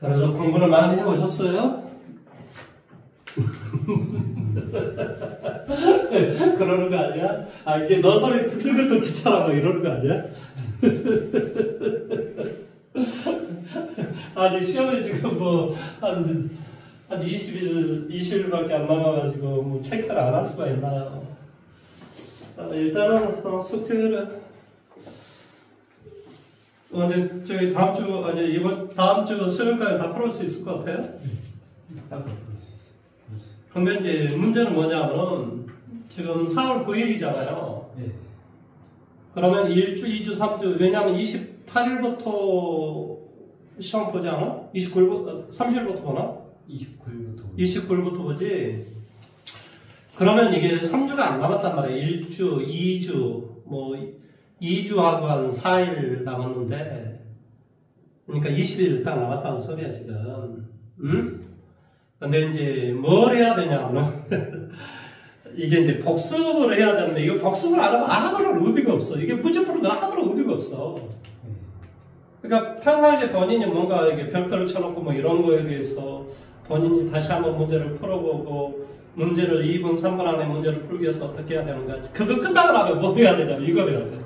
그래서 공부를 많이 해오셨어요? 그러는 거 아니야? 아, 이제 너 소리 듣는 것도 귀찮아, 뭐 이러는 거 아니야? 아니, 시험이 지금 뭐, 한 20일밖에 안 남아가지고, 뭐, 체크를 안 할 수가 있나요? 일단은, 숙제를. 근데, 저기, 다음 주 수요일까지 다 풀을 수 있을 것 같아요? 딱 풀을 수 있어요. 근데 이제 문제는 뭐냐면, 지금 4월 9일이잖아요. 네. 그러면 1주, 2주, 3주, 왜냐면 28일부터 시험 보지 않아? 30일부터 보나? 29일부터 보지? 그러면 이게 3주가 안 남았단 말이야. 1주, 2주, 뭐, 2주하고 한 4일 남았는데, 그러니까 20일 딱 남았다는 소리야, 지금. 응? 근데 이제 뭘 해야 되냐면, 이게 이제 복습을 해야 되는데, 이거 복습을 안 하면 아무런 의미가 없어. 이게 문제 푸는 건 아무런 의미가 없어. 그러니까 평상시에 본인이 뭔가 이렇게 별표를 쳐놓고 뭐 이런 거에 대해서 본인이 다시 한번 문제를 풀어보고, 문제를 2분, 3분 안에 문제를 풀기 위해서 어떻게 해야 되는가. 그거 끝나고 나면 뭐 해야 되냐면 이거 해야 돼.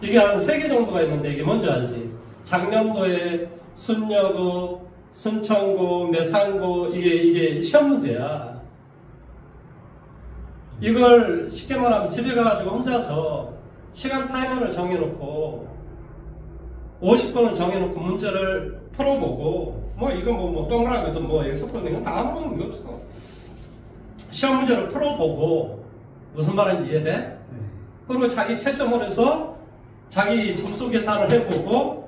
이게 한 3개 정도가 있는데, 이게 뭔지 알지? 작년도에 순여고, 순천고, 매상고, 이게 시험 문제야. 이걸 쉽게 말하면 집에 가가지고 혼자서 시간 타이머를 정해놓고 50분을 정해놓고 문제를 풀어보고, 뭐 이거 뭐 동그라미든 뭐 엑스플로는 이건 다 아무런 의미 없어. 시험 문제를 풀어보고, 무슨 말인지 이해돼? 그리고 자기 채점을 해서 자기 점수 계산을 해보고,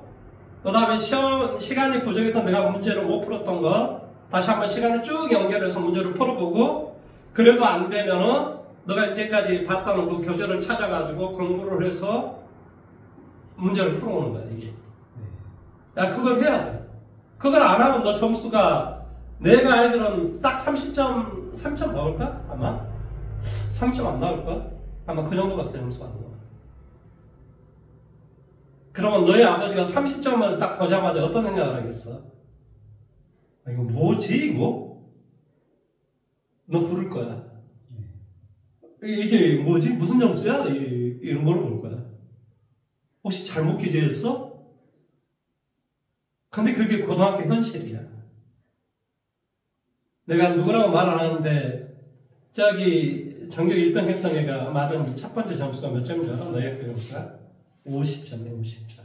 그 다음에 시간이 부족해서 내가 문제를 못 풀었던 거 다시 한번 시간을 쭉 연결해서 문제를 풀어보고, 그래도 안 되면은 너가 이제까지 봤던 그 교재를 찾아가지고 공부를 해서 문제를 풀어오는 거야, 이게. 야, 그걸 해야 돼. 그걸 안 하면 너 점수가, 내가 알기로는 딱 30점, 3점 나올까? 아마? 3점 안 나올까? 아마 그 정도밖에 점수가 안 나와. 그러면 너희 아버지가 30점을 딱 보자마자 어떤 생각을 하겠어? 아, 이거 뭐지, 이거? 너 부를 거야. 이게 뭐지? 무슨 점수야? 이런 걸 볼 거야. 혹시 잘못 기재했어? 근데 그게 고등학교 현실이야. 내가 누구라고 말 안 하는데, 저기 전교 1등 했던 애가 맞은 첫 번째 점수가 몇 점인 줄 알아? 너희 학교 점수가? 50점이야, 50점.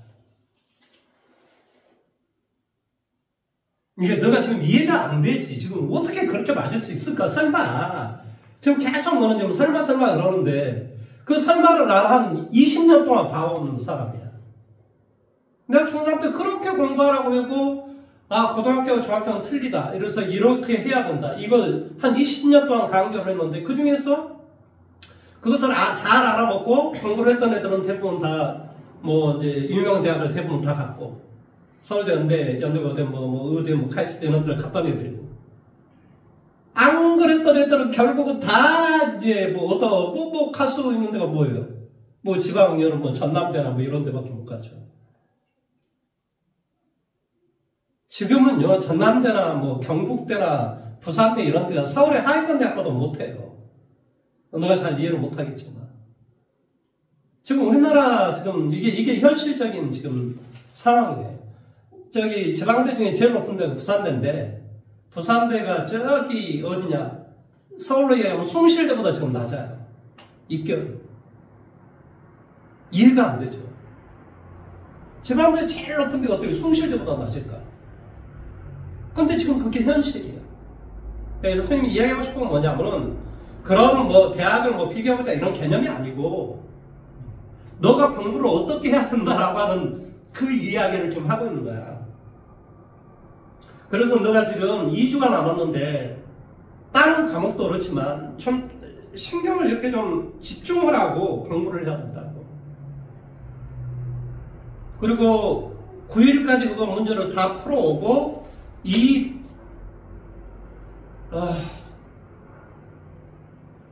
이게 너가 지금 이해가 안 되지. 지금 어떻게 그렇게 맞을 수 있을까? 설마. 지금 계속 너는 지금 설마 그러는데, 그 설마를 난 한 20년 동안 봐온 사람이야. 내가 중학교 때 그렇게 공부하라고 하고, 아, 고등학교, 중학교는 틀리다. 이래서 이렇게 해야 된다. 이걸 한 20년 동안 강조를 했는데, 그 중에서 그것을 잘 알아먹고 공부를 했던 애들은 대부분 다, 뭐, 이제, 유명 대학을 대부분 다 갔고, 서울대, 연대고대, 의대, 카이스트 이런 데를 갔던 애들이고, 안 그랬던 애들은 결국은 다 이제, 가수 있는 데가 뭐예요? 뭐, 지방, 뭐, 전남대나 뭐 이런 데밖에 못 갔죠. 지금은요, 전남대나 뭐, 경북대나 부산대 이런 데가 서울의 하위권 대학보다 못해요. 너가 잘 이해를 못하겠지만. 지금 우리나라, 지금 이게 현실적인 지금 상황이에요. 저기, 지방대 중에 제일 높은 데가 부산대인데, 부산대가 저기 어디냐, 서울로 얘기하면 숭실대보다 지금 낮아요. 입결이. 이해가 안 되죠. 지방대 제일 높은 데가 어떻게 숭실대보다 낮을까? 근데 지금 그게 현실이에요. 그래서 선생님이 이야기하고 싶은 건 뭐냐면은, 그런 뭐 대학을 뭐 비교해보자 이런 개념이 아니고, 너가 공부를 어떻게 해야 된다라고 하는 그 이야기를 좀 하고 있는 거야. 그래서 너가 지금 2주가 남았는데, 다른 과목도 그렇지만, 좀 신경을 이렇게 좀 집중을 하고 공부를 해야 된다고. 그리고 9일까지 그거 문제를 다 풀어오고,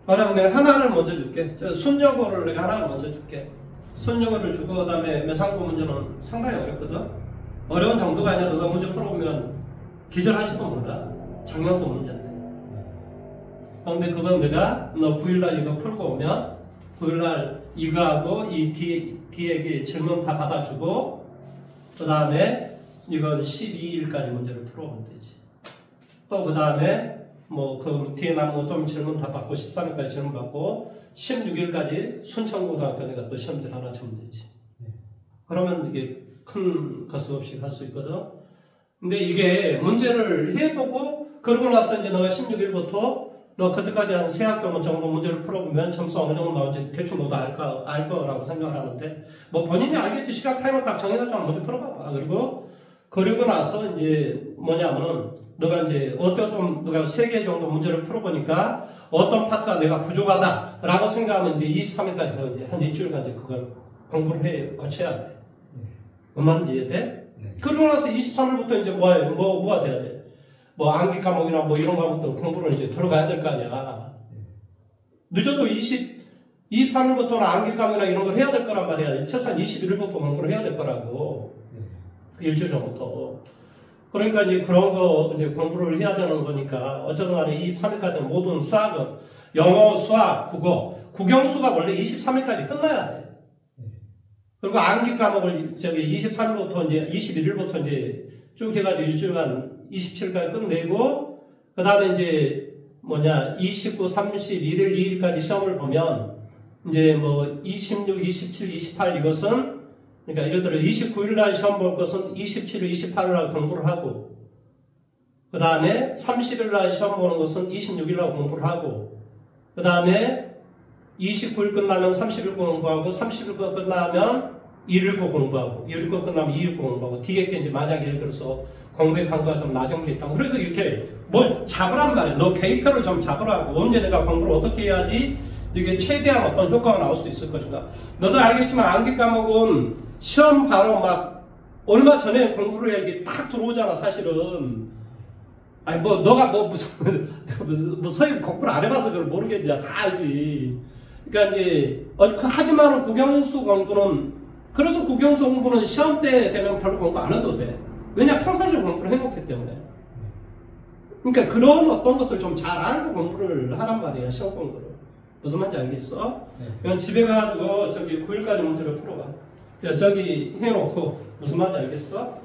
말하면 내가 하나를 먼저 줄게. 순여고를 내가 하나를 먼저 줄게. 순여고를 주고, 그 다음에 매상고 문제는 상당히 어렵거든? 어려운 정도가 아니라 너가 문제 풀어보면 기절할지도 몰라. 작년도 문제인데. 근데 그건 내가 너 9일날 이거 풀고 오면 9일날 이거하고 이 뒤에 질문 다 받아주고 그 다음에 이건 12일까지 문제를 풀어오면 되지. 또 그 다음에 뭐 그 뒤에 남은 좀 질문 다 받고 13일까지 질문 받고 16일까지 순천고등학교 내가 또 시험지 하나 주면 되지. 그러면 이게 큰 거스 없이 갈 수 있거든. 근데 이게 문제를 해보고 그러고 나서 이제 너가 16일부터 너 그때까지 한 세 학교 정도 문제를 풀어보면 점수 어느 정도 나오는지 대충 너도 알 거라고 생각을 하는데 뭐 본인이 알겠지. 시각 타임을 딱 정해가지고 문제 풀어봐봐. 그리고 나서 이제 뭐냐면은 너가 이제 어떤 너가 3개 정도 문제를 풀어보니까 어떤 파트가 내가 부족하다라고 생각하면 이제 23일까지 이제 한 일주일간 이제 그걸 공부를 거쳐야 돼. 얼마나 이해돼? 네. 그러고 나서 23일부터 이제 뭐가 돼야 돼? 뭐 암기 과목이나 뭐 이런 과목들 공부를 이제 들어가야 될 거 아니야. 늦어도 23일부터는 암기 과목이나 이런 걸 해야 될 거란 말이야. 최소한 21일부터 공부를 해야 될 거라고. 일주일 전부터. 그러니까 이제 그런 거 이제 공부를 해야 되는 거니까 어쨌든 간에 23일까지 모든 수학은 영어, 수학, 국어, 국영수가 원래 23일까지 끝나야 돼. 그리고 암기 과목을 23일부터 이제 21일부터 이제 쭉 해가지고 일주일간 27일까지 끝내고 그 다음에 이제 29, 30, 1일, 2일까지 시험을 보면 이제 뭐 26, 27, 28 이것은 그러니까 예를 들어 29일날 시험 볼 것은 27일, 28일날 공부를 하고 그 다음에 30일날 시험 보는 것은 26일날 공부를 하고 그 다음에 29일 끝나면 30일 공부하고 30일 끝나면 1일 거 공부하고 1일 거 끝나면 2일 거 공부하고 뒤에 게 이제 만약에 예를 들어서 공부의 강도가 좀 낮은 게 있다고 그래서 이렇게 뭘 잡으란 말이야. 너 계획표를 좀 잡으라고. 언제 내가 공부를 어떻게 해야지 이게 최대한 어떤 효과가 나올 수 있을 것인가. 너도 알겠지만 암기 과목은 시험 바로 막 얼마 전에 공부를 해야 이게 딱 들어오잖아 사실은. 아니 뭐 너가 뭐 무슨 서희 공부를 안 해봐서 그걸 모르겠냐. 다 알지. 그러니까 이제 하지만은 국영수 공부는 그래서 국영수 공부는 시험 때 되면 별로 공부 안 해도 돼. 왜냐 평상시에 공부를 해놓기 때문에. 그러니까 그런 어떤 것을 좀 잘 알고 공부를 하란 말이야 시험 공부를. 무슨 말인지 알겠어? 그냥 집에 가가지고 저기 9일까지 문제를 풀어봐. 저기 해놓고 무슨 말인지 알겠어?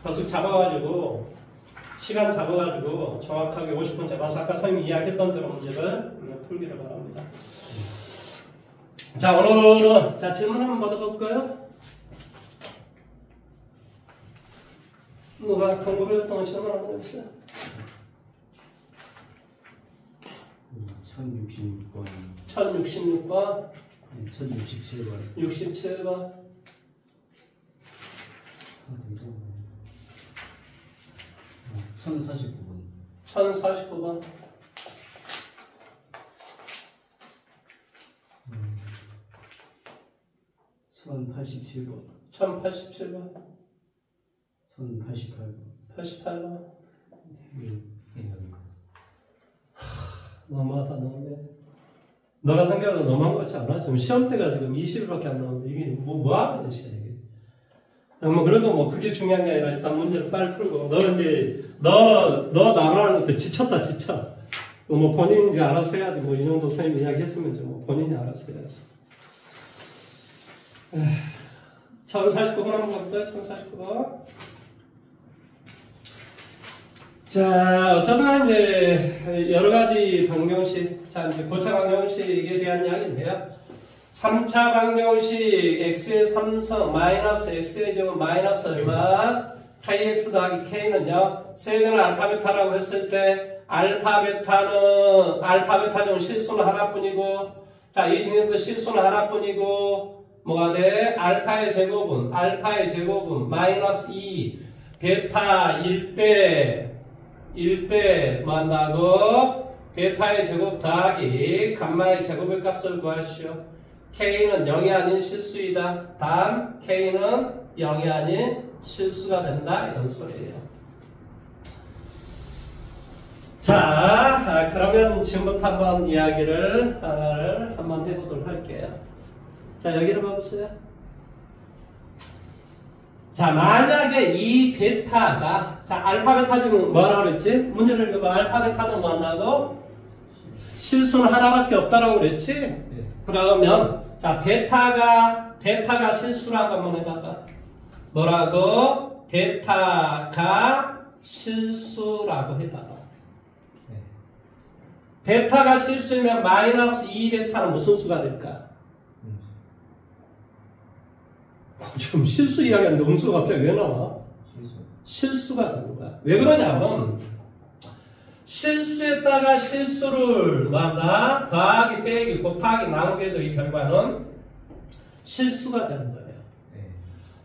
벌써 잡아가지고 시간 잡아가지고 정확하게 50분 잡아서 아까 선생님이 이야기했던 대로 문제를 풀기를 바랍니다. 자 오늘은 자 질문 한번 받아볼까요? 누가 공부를 했던 시험을 하고 있어요? 1066번 1066번 1067번 67번 1049번 1049번 1087번 1087번 1088번 88번 너무하다 너무해. 너가 생각해도 너무한 것 같지 않아? 지금 시험대가 지금 20일밖에 안 나오는데 이게 뭐 하는 짓이야 이게. 뭐 그래도 뭐 그게 중요한 게 아니라 일단 문제를 빨리 풀고 너 이제 너 나가는 것도 지쳤다 지쳐. 뭐 본인이 이제 알아서 해야지. 뭐 이 정도 선생님이 이야기했으면 이제 뭐 본인이 알아서 해야지. 1049번 한번 가볼까요? 1049번. 자, 어쩌다 이제 여러 가지 방정식, 자, 이제 고차 방정식에 대한 이야기인데요. 3차 방정식 x의 3성 마이너스 x의 제곱 마이너스 얼마 kx 더하기 k는요. 세개는 알파 베타라고 했을 때 알파 베타 중 실수는 하나뿐이고 자, 이 중에서 실수는 하나뿐이고 뭐가 돼? 알파의 제곱은 마이너스 2 베타 1대 뭐 한다고? 베타의 제곱 더하기 감마의 제곱의 값을 구하시오. K는 0이 아닌 실수이다. 단 K는 0이 아닌 실수가 된다. 이런 소리예요. 자, 그러면 지금부터 한번 이야기를 한번 해보도록 할게요. 자, 여기를 봐보세요. 자, 만약에 이 베타가, 자, 알파, 베타 지금 뭐라고 그랬지? 문제를 읽어봐. 알파, 베타는 뭐 한다고? 실수는 하나밖에 없다라고 그랬지? 네. 그러면, 자, 베타가 실수라고 한번 해봐봐. 뭐라고? 베타가 실수라고 해봐봐. 네. 베타가 실수면 마이너스 2베타는 무슨 수가 될까? 지금 실수 이야기하는데 음수가 갑자기 왜 나와? 실수가 되는 거야. 왜 그러냐면 실수했다가 실수를 뭐한다? 더하기 빼기 곱하기 나누기 해도 이 결과는 실수가 되는 거예요. 네.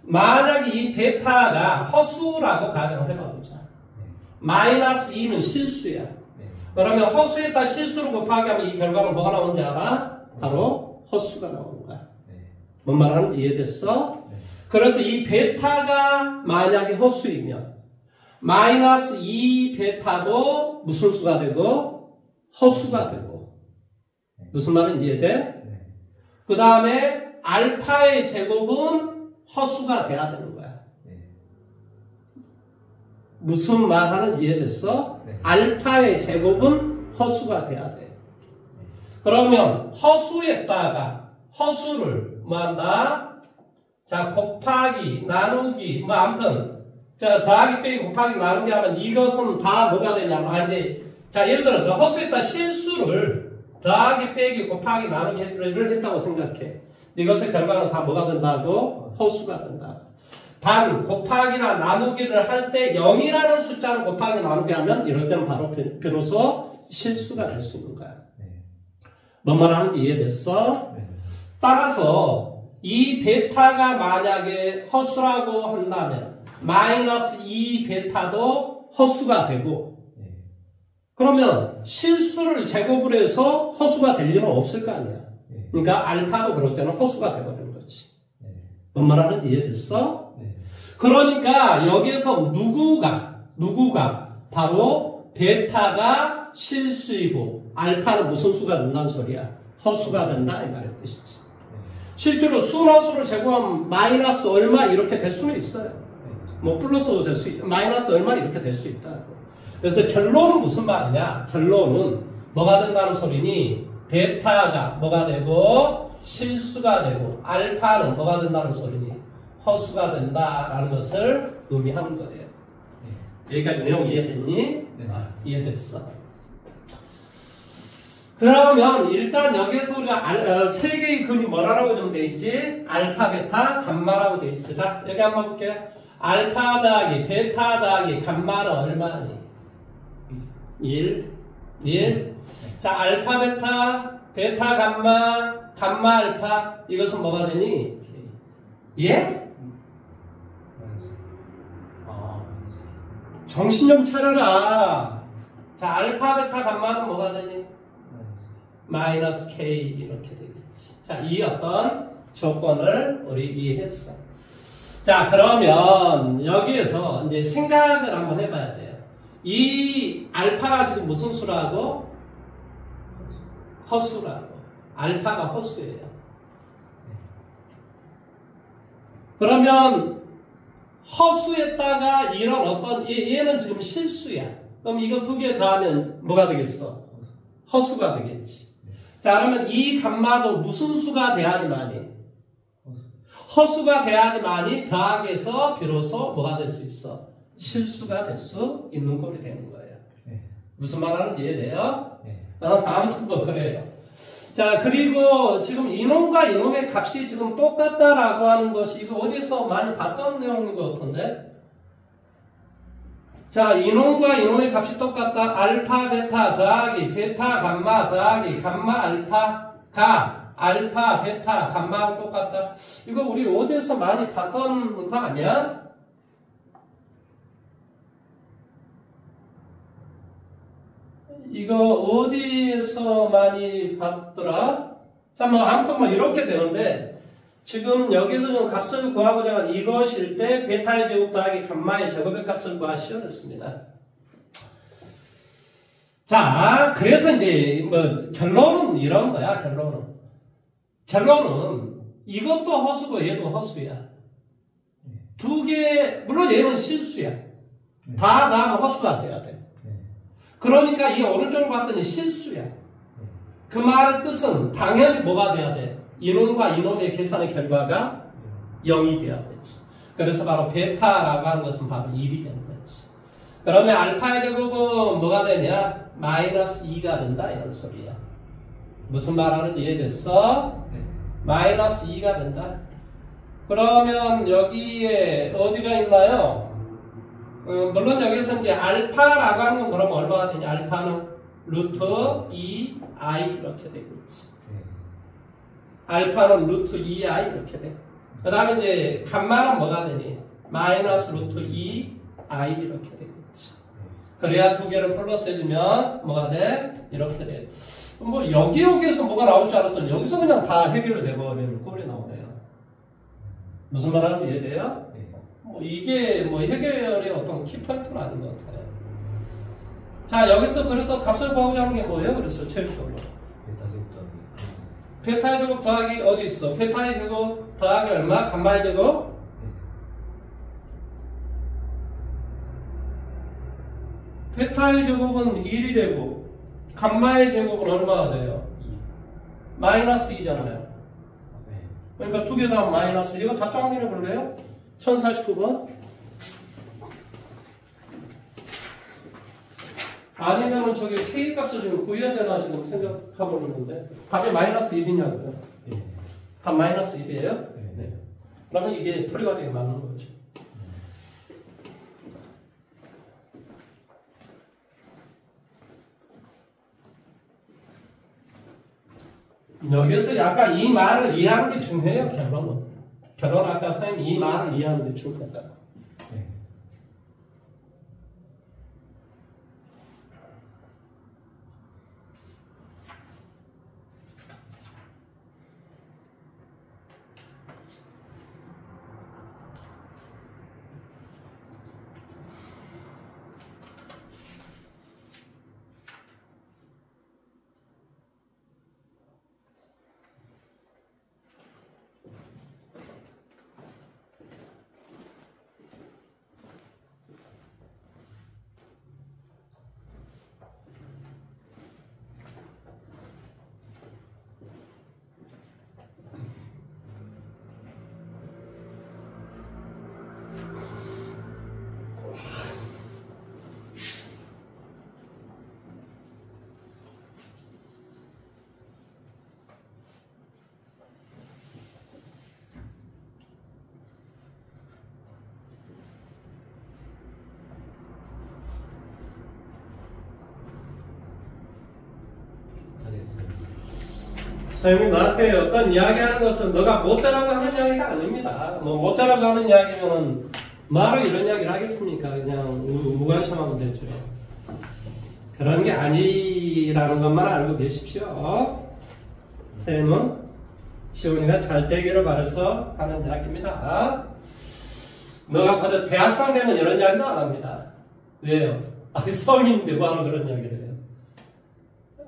만약에 이 베타가 허수라고 가정을 해봐보자. 네. 마이너스 2는 실수야. 네. 그러면 허수에다 실수를 곱하기 하면 이 결과는 뭐가 나오는지 알아? 바로 허수가 나오는 거야. 네. 뭔 말하는지 이해됐어? 네. 그래서 이 베타가 만약에 허수이면 마이너스 2 베타도 무슨 수가 되고 허수가 되고 무슨 말인지 이해돼? 네. 그 다음에 알파의 제곱은 허수가 돼야 되는 거야. 네. 무슨 말 하는지 이해됐어? 네. 알파의 제곱은 허수가 돼야 돼. 그러면 허수에다가 허수를 뭐 한다? 자, 곱하기, 나누기, 뭐, 아무튼, 자, 더하기, 빼기, 곱하기, 나누기 하면 이것은 다 뭐가 되냐면, 이제, 자, 예를 들어서 허수에다 실수를 더하기, 빼기, 곱하기, 나누기를 했다고 생각해. 이것의 결과는 다 뭐가 된다고? 허수가 된다. 단, 곱하기나 나누기를 할 때 0이라는 숫자를 곱하기, 나누기 하면 이럴 때는 바로 비로소 실수가 될 수 있는 거야. 뭔 말 하는지 이해됐어? 네. 따라서, 이 베타가 만약에 허수라고 한다면 마이너스 2 베타도 허수가 되고 그러면 실수를 제곱을 해서 허수가 될 일은 없을 거 아니야. 그러니까 알파도 그럴 때는 허수가 되버리는 거지. 뭔 말하는지 이해됐어? 그러니까 여기서 누구가 바로 베타가 실수이고 알파는 무슨 수가 된다는 소리야? 허수가 된다 이 말의 뜻이지. 실제로 순허수를 제곱하면 마이너스 얼마 이렇게 될 수는 있어요. 뭐 플러스도 될 수 있다. 마이너스 얼마 이렇게 될 수 있다. 그래서 결론은 무슨 말이냐? 결론은 뭐가 된다는 소리니? 베타가 뭐가 되고 실수가 되고 알파는 뭐가 된다는 소리니? 허수가 된다라는 것을 의미하는 거예요. 여기까지 내용 이해됐니? 네. 이해됐어. 그러면 일단 여기서 우리가 세 개의 근이 뭐라고 좀 돼 있지? 알파, 베타, 감마라고 돼 있어. 자, 여기 한번 볼게요. 알파 더하기 베타 더하기 감마는 얼마니? 1. 자, 알파, 베타, 감마, 알파. 이것은 뭐가 되니? 예? 정신 좀 차려라. 자, 알파, 베타, 감마는 뭐가 되니? 마이너스 K 이렇게 되겠지. 자, 이 어떤 조건을 우리 이해했어. 자, 그러면 여기에서 이제 생각을 한번 해봐야 돼요. 이 알파가 지금 무슨 수라고? 허수라고. 알파가 허수예요. 그러면 허수에다가 이런 어떤 얘는 지금 실수야. 그럼 이거 두 개 더하면 뭐가 되겠어? 허수가 되겠지. 자, 그러면 이 감마도 무슨 수가 돼야지만이? 허수가 돼야지만이 더하기에서 비로소 뭐가 될 수 있어? 실수가 될 수 있는 꼴이 되는 거예요. 무슨 말 하는지 이해돼요? 아무튼 뭐 그래요. 자, 그리고 지금 이놈과 이놈의 값이 지금 똑같다라고 하는 것이 이거 어디서 많이 봤던 내용인 것 같은데? 자, 이놈과 이놈의 값이 똑같다. 알파, 베타 더하기 베타, 감마 더하기 감마, 알파가 알파, 베타, 감마하고 똑같다. 이거 우리 어디에서 많이 봤던 거 아니야? 이거 어디에서 많이 봤더라? 자, 뭐 아무튼 뭐 이렇게 되는데 지금 여기서 좀 값을 구하고자 하는 이것일 때 베타의 제곱 더하기 감마의 제곱의 값을 구하시오 그랬습니다. 자, 그래서 이제 뭐 결론은 이런 거야. 결론은 이것도 허수고 얘도 허수야. 두 개, 물론 얘는 실수야. 다 가면 허수가 돼야 돼. 그러니까 이 오른쪽을 봤더니 실수야. 그 말의 뜻은 당연히 뭐가 돼야 돼? 이놈과 이놈의 계산의 결과가 0이 돼야 되지. 그래서 바로 베타라고 하는 것은 바로 1이 되는 거지. 그러면 알파의 제곱은 뭐가 되냐? 마이너스 2가 된다 이런 소리야. 무슨 말하는지 이해됐어? 마이너스 2가 된다. 그러면 여기에 어디가 있나요? 물론 여기서 이제 알파라고 하는 건 그럼 얼마가 되냐? 알파는 루트 2i 이렇게 되고 있지. 알파는 루트 2i 이렇게 돼. 그 다음에 이제 감마는 뭐가 되니? 마이너스 루트 2i 이렇게 되겠지. 그래야 두 개를 플러스 해주면 뭐가 돼? 이렇게 돼. 뭐 여기에서 뭐가 나올 줄 알았더니 여기서 그냥 다 해결이 돼버리는 꼴이 나오네요. 무슨 말 하는지 이해돼요? 뭐 이게 뭐 해결의 어떤 키포인트는 아닌 것 같아요. 자, 여기서 그래서 값을 구하고자 하는 게 뭐예요? 그래서 최초로 베타의 제곱 더하기 어디 있어? 베타의 제곱 더하기 얼마? 감마의 제곱? 베타의 제곱은 1이 되고 감마의 제곱은 얼마가 돼요? 마이너스 2잖아요. 그러니까 두 개 다 마이너스 1. 이거 다 확인해 볼래요? 1049번. 아니면은 저기 K 값을 지금 구해야 되나 지금 생각해보는데 답이 마이너스 1이냐고요? 답 마이너스 1이에요? 네. 그러면 이게 풀이 과정이 맞는 거죠. 여기서 약간 이 말을 이해하는 게 중요해요. 결론은 아까 선생님이 이 말을 이해하는 게 중요하다. 선생님이 너한테 어떤 이야기하는 것은 너가 못되라고 하는 이야기가 아닙니다. 뭐 못되라고 하는 이야기면은 뭐하러 이런 이야기를 하겠습니까? 그냥 무관심하면 되죠. 그런 게 아니라는 것만 알고 계십시오. 선생님은 지훈이가 잘 되기를 바라서 하는 이야기입니다. 너가 곧 대학생 되면 이런 이야기도 안 합니다. 왜요? 아니 성인인데 뭐하러 그런 이야기를 해요?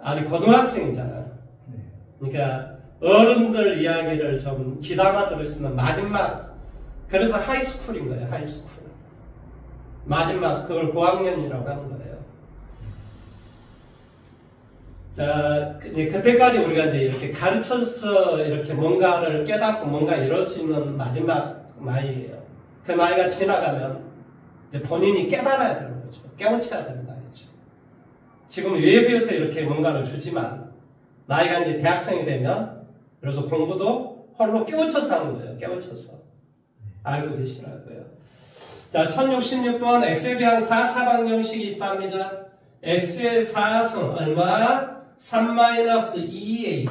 아직 고등학생이잖아. 그러니까 어른들 이야기를 좀 귀담아 들을 수 있는 마지막, 그래서 하이스쿨인 거예요. 하이스쿨 마지막, 그걸 고학년이라고 하는 거예요. 자, 그때까지 우리가 이제 이렇게 가르쳐서 이렇게 뭔가를 깨닫고 뭔가 이룰 수 있는 마지막 나이예요. 그 나이가 지나가면 이제 본인이 깨달아야 되는 거죠. 깨우쳐야 되는 나이죠. 지금 외부에서 이렇게 뭔가를 주지만 나이가 이제 대학생이 되면, 그래서 공부도 홀로 깨우쳐서 하는 거예요. 깨우쳐서. 알고 계시라고요. 자, 1066번 x에 대한 4차 방정식이 있답니다. x의 4승 얼마? 3-2a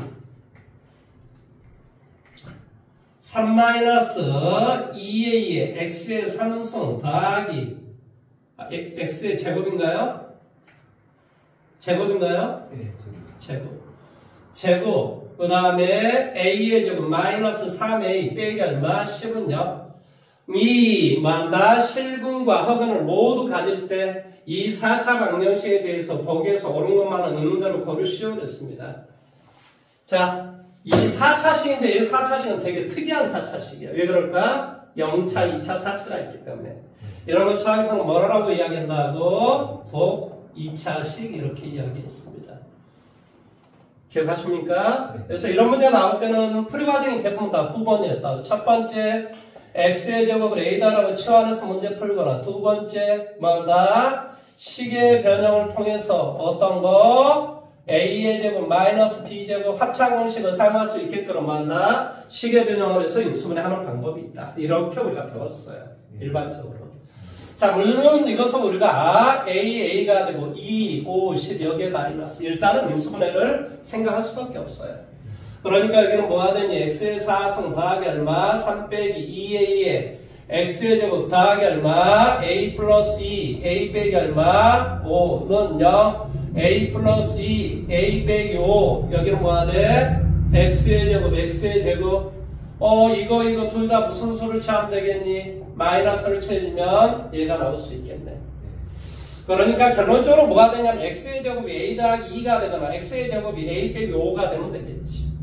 3-2a의 x의 3승 더하기 x의 제곱인가요? 제곱인가요? 네, 제곱. 그 다음에 a의 제곱 마이너스 3a 빼기 얼마? 10은요. 이 실근과 허근을 모두 가질 때 이 4차 방정식에 대해서 보기에서 옳은 것만은 있는 대로 고르시오 그랬습니다. 자, 이 4차식인데 이 4차식은 되게 특이한 4차식이에요. 왜 그럴까? 0차, 2차, 4차가 있기 때문에 이런 걸 수학에서는 뭐라고 이야기한다고? 복 2차식 이렇게 이야기했습니다. 기억하십니까? 그래서 이런 문제 나올 때는 풀이 과정이 대부분 다 두 번이었다. 첫 번째 x의 제곱을 a다라고 치환해서 문제 풀거나 두 번째 뭐다? 식의 변형을 통해서 어떤 거? a의 제곱 마이너스 b제곱 합차 공식을 사용할 수 있게끔 만나 식의 변형을 해서 인수분해하는 방법이 있다. 이렇게 우리가 배웠어요. 일반적으로. 자, 물론 이것은 우리가 a가 되고 2, 5, 10 여기에 마이너스 일단은 인수분해를 생각할 수밖에 없어요. 그러니까 여기는 뭐가 되니? x의 4승 더하기 얼마? 3 빼기 2a에 x의 제곱 더하기 얼마? a 플러스 2 a 빼기 얼마? 5는 0 a 플러스 2 a 빼기 5 여기는 뭐가 돼? x의 제곱 이거 둘 다 무슨 수를 취하면 되겠니? 마이너스를 취해주면 얘가 나올 수 있겠네. 그러니까 결론적으로 뭐가 되냐면 x의 제곱이 a 더하기 2가 되거나 x의 제곱이 a 빼기 5가 되면 되겠지.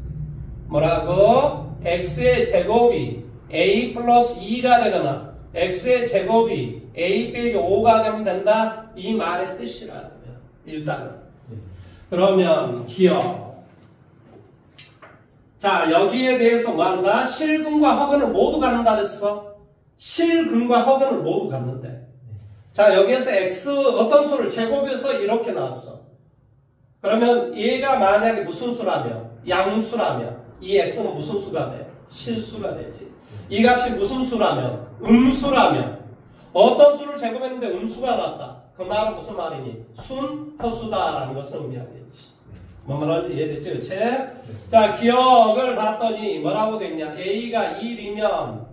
뭐라고? x의 제곱이 a 플러스 2가 되거나 x의 제곱이 a 빼기 5가 되면 된다. 이 말의 뜻이라고요. 일단은. 그러면 기억. 자, 여기에 대해서 뭐한다? 실근과 허근을 모두 갖는다 그랬어. 실근과 허근을 모두 갖는데. 자, 여기에서 x 어떤 수를 제곱해서 이렇게 나왔어. 그러면 얘가 만약에 무슨 수라며? 양수라며. 이 x는 무슨 수가 돼? 실수가 되지. 이 값이 무슨 수라며? 음수라며. 어떤 수를 제곱했는데 음수가 나왔다. 그 말은 무슨 말이니? 순허수다라는 것을 의미하겠지. 뭔 말인지 이해됐죠? 그치? 자, 기억을 봤더니 뭐라고 됐냐? a가 1이면